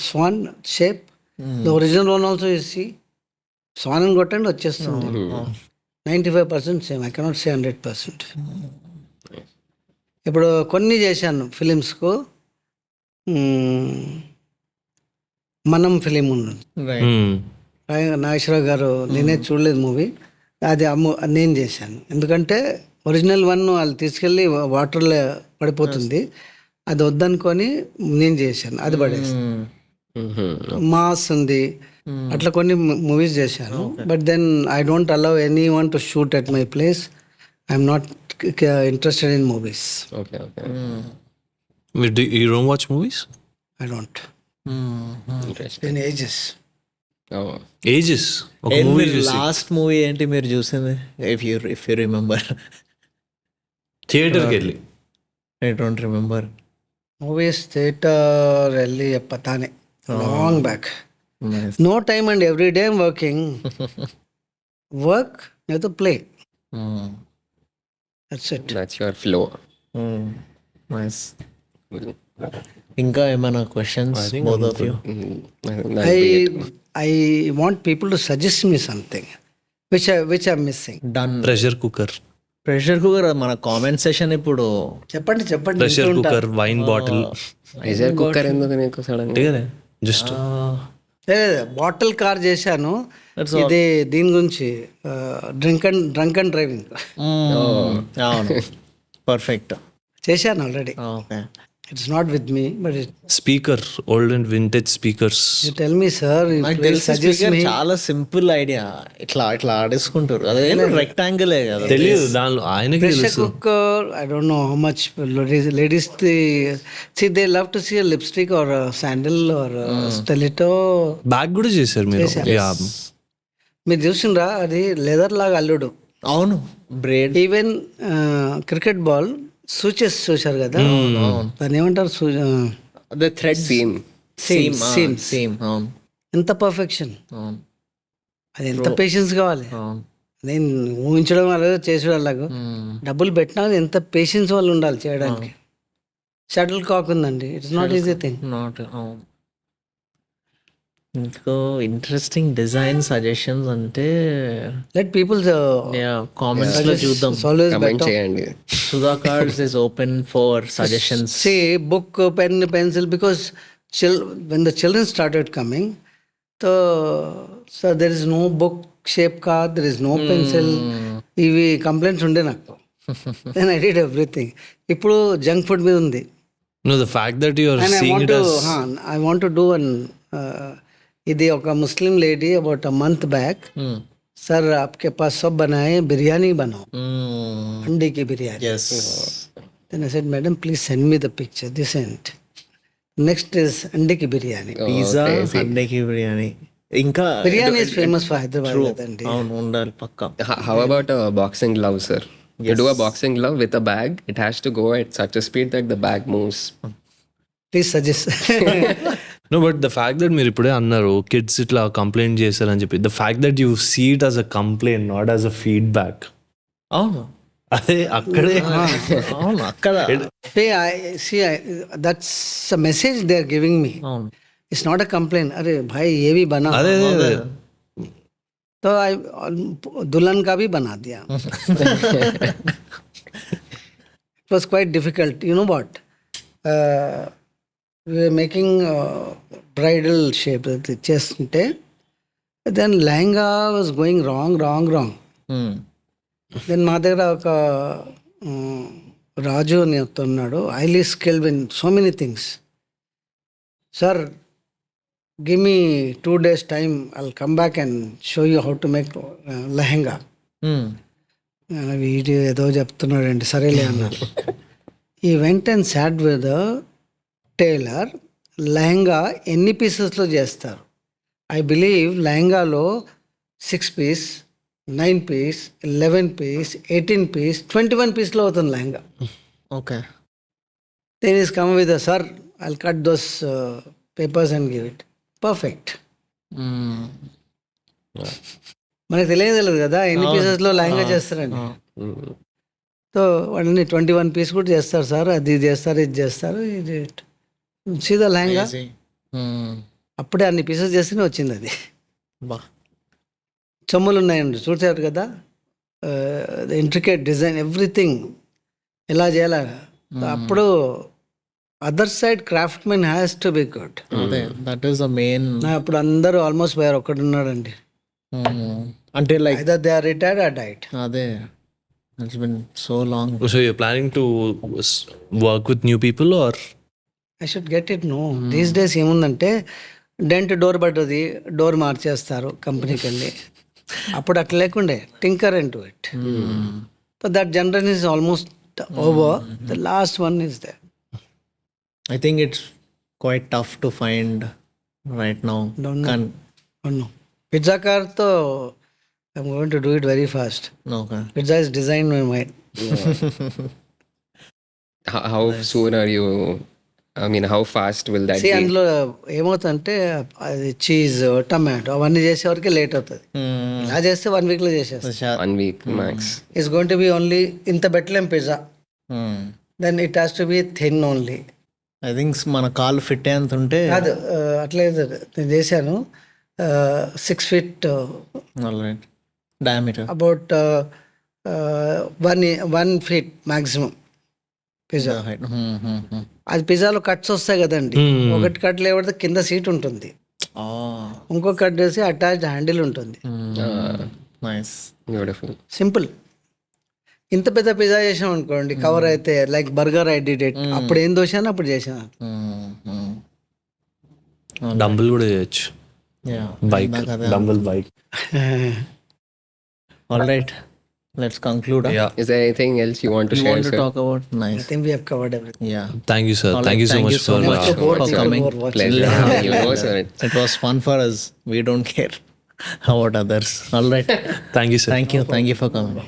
swan shape, the original one also you see. Swan అని కొట్టండి వచ్చేస్తుంది. 95% సేమ్. I cannot say 100%. ఇప్పుడు కొన్ని చేశాను ఫిలిమ్స్కు. మనం ఫిలిం ఉంది, నాగేశ్వరరావు గారు, నేనే చూడలేదు మూవీ. అది నేను చేశాను. ఎందుకంటే ఒరిజినల్ వన్ వాళ్ళు తీసుకెళ్ళి వాటర్లో పడిపోతుంది, అది వద్దనుకొని నేను చేశాను, అది పడేస్తాను. మాస్ ఉంది, అట్లా కొన్ని మూవీస్ చేశాను. But then I don't allow anyone to shoot at my place. I'm not interested in movies. Okay. You don't watch movies? I don't. Interesting. In ages. Oh. Ages. ఒక movie చూసి last movie ఏంటి మీరు చూసింది? If you remember. థియేటర్కి వెళ్ళి I don't remember. Movies theatre వెళ్ళి పతానే long back. No time and every day working. Work లేదా play, that's it. That's your flow. Nice. ఇంకా ఏమైనా questions both of you? I want people to suggest me something which I'm missing. Done. Pressure cooker, pressure cooker మన comment session ఇప్పుడు చెప్పండి. Pressure cooker, wine bottle. Pressure cooker ఎందుకు నీకు sudden? Just bottle car చేశాను. ఇది దీని గురించి drunk and driving అవును పర్ఫెక్ట్ చేశాను already. Okay. It's not with me, but speaker, old and vintage speakers. You tell me sir, నాకు తెలిసి speaker చాలా సింపుల్ ఐడియా. ఇట్లా ఆడేసుకుంటారు, అదే రెక్టాంగిలే కదా. తెలియదు దానిలో, ఆయనకి pressure తెలుసు. cooker. I don't know how much ladies see they love to see a lipstick or a sandal or a stiletto. Bag కూడా చేశారు మీరు. యా, మీరు చూసిండ్రా? అది లెదర్ లాగా అల్లుడు. అవును, బ్రేడ్. ఈవెన్ క్రికెట్ బాల్ సూచెస్ చూశారు కదా, దాన్ని ఏమంటారు? The thread Seam. సేమ్. అవును ఎంత పర్ఫెక్షన్, అవును అది ఎంత పేషెన్స్ కావాలి. అవును. నేను ఊహించడం అలాగే చేసడం అలాగో డబ్బులు పెట్టినా ఎంత పేషెన్స్ వాళ్ళు ఉండాలి చేయడానికి. షటిల్ కాక్ ఉందండి, it's not easy thing. Not. అవును. ఇంకో ఇంట్రెస్టింగ్ డిజైన్ సజెషన్స్ అంటే లెట్ పీపుల్ కామెంట్స్ లో చూద్దాం. ఆల్వేస్ Comment చేయండి. Sudha cards is open for suggestions. say book, pen, pencil, because when the children started coming, so there is no book shape card, there is no pencil. ఇవి complaints ఉండే నాకు. then I did everything. ఇప్పుడు junk food మీద ఉంది. No, the fact that you are And seeing it as I want to do an ఇది ఒక Muslim lady about a month back, sir आपके पास सब बनाए, बिरयानी बनाओ, अंडे की biryani. Yes. Then I said, madam, please send me the picture. This end. Next is अंडे की बिरयानी. పిజ్జా, అండేకి బిర్యానీ. ఇంకా Biryani is famous for Hyderabad. కదండి. అవును, ఉండాలి పక్కా. How about a boxing glove, sir? To do a boxing glove with a bag, it has to go at such a speed that the bag moves. Please suggest. No, but the fact that మీరు ఇప్పుడే అన్నారు kids ఇట్లా complaint చేశారని చెప్పి, the fact that you see it as a complaint, not as a feedback. అవును, అదే అక్కడే. అవును అక్కడ. That's a message they are giving me. అవును. It's not a complaint. अरे भाई ये भी बना. అదే तो I दुल्हन का भी बना दिया. It was quite difficult. You know what? We were making bridal shape చేస్తుంటే then lehenga was going wrong. Hmm. Then మా దగ్గర ఒక రాజు అని ఉన్నాడు, highly skilled in so many things. Sir, give me 2 days time, I'll come back and show you how to make lehenga. వీడు ఏదో చెప్తున్నాడండి, సరేలే అన్నారు. He went and sat with tailor, lehenga ఎన్ని పీసెస్లో చేస్తారు? ఐ బిలీవ్ లెహంగాలో 6 piece, 9 piece, 11 piece, 18 piece, 21 pieceలో అవుతుంది lehenga. Okay. Then is come with sir, I'll cut those papers and give it. Perfect. మనకు తెలియదు కదా ఎన్ని పీసెస్లో లెహంగా చేస్తారండి. సో వాడిని 21 piece కూడా చేస్తారు సార్, అది చేస్తారు, ఇది చేస్తారు, ఇది సీదా లెహంగా. అప్పుడే అన్ని పీసెస్ చేస్తేనే వచ్చింది అది. బా, చెమ్ములు ఉన్నాయండి, చూసారు కదా, ఇంట్రికేట్ డిజైన్, ఎవ్రీథింగ్ ఎలా చేయాలి. అప్పుడు other side craft men has to be good. అదే, దట్ ఈస్ ద మెయిన్. అప్పుడు అందరూ ఆల్మోస్ట్ పోయారు, ఒక్కడున్నాడండి. అంటే like either they are retired or died. అదే, it's been so long. So you're planning to work with new people or? I should get it. No, these days ఏముందంటే dent door పడ్డది, door మార్చేస్తారు కంపెనీకి వెళ్ళి. అప్పుడు అట్లా లేకుండే, tinker and to it. So that generation is almost over. The last one is they. I think it's quite tough to find right now. Don't know. Pizza కార్తో I'm going to do it very fast. Okay. Pizza is designed in my mind. How soon are you? I mean, how fast will that See, be? అందులో ఏమవుతుందంటే అది cheese, tomato అవన్నీ చేసేవరకు late అవుతుంది. ఇలా చేస్తే 1 weekలో చేసేస్తాం. 1 week max. It's going to be only ఇంత పెట్టలేం pizza. Then it has to be thin only. I think మన కాలు ఫిట్ అయ్యేంత ఉంటే కాదు, అట్లేదు. నేను చేశాను 6 feet diameter, about 1 feet maximum pizza. Height. అది పిజ్జాలో కట్స్ వస్తాయి కదండి. ఒకటి కట్ లేకపోతే కింద సీట్ ఉంటుంది, ఇంకో కట్ వేసి అటాచ్డ్ హ్యాండిల్ ఉంటుంది. Nice, Beautiful. సింపుల్. ఇంత పెద్ద పిజ్జా చేసాం అనుకోండి, కవర్ అయితే like burger I did it. అప్పుడు ఏం దోశాను అప్పుడు చేశాను. డంబుల్ కూడా చేయొచ్చు. Bike, dumbbell bike. All right, let's conclude. Yeah. Is there anything else you want to You share, want to sir? talk about? Nice. I think we have covered everything. Yeah. Thank you, sir. All Thank right. you so Thank much you so for much for coming. Pleasure having you. No, sir. It was fun for us. We don't care about others. All right. Thank you, sir. Thank you for coming.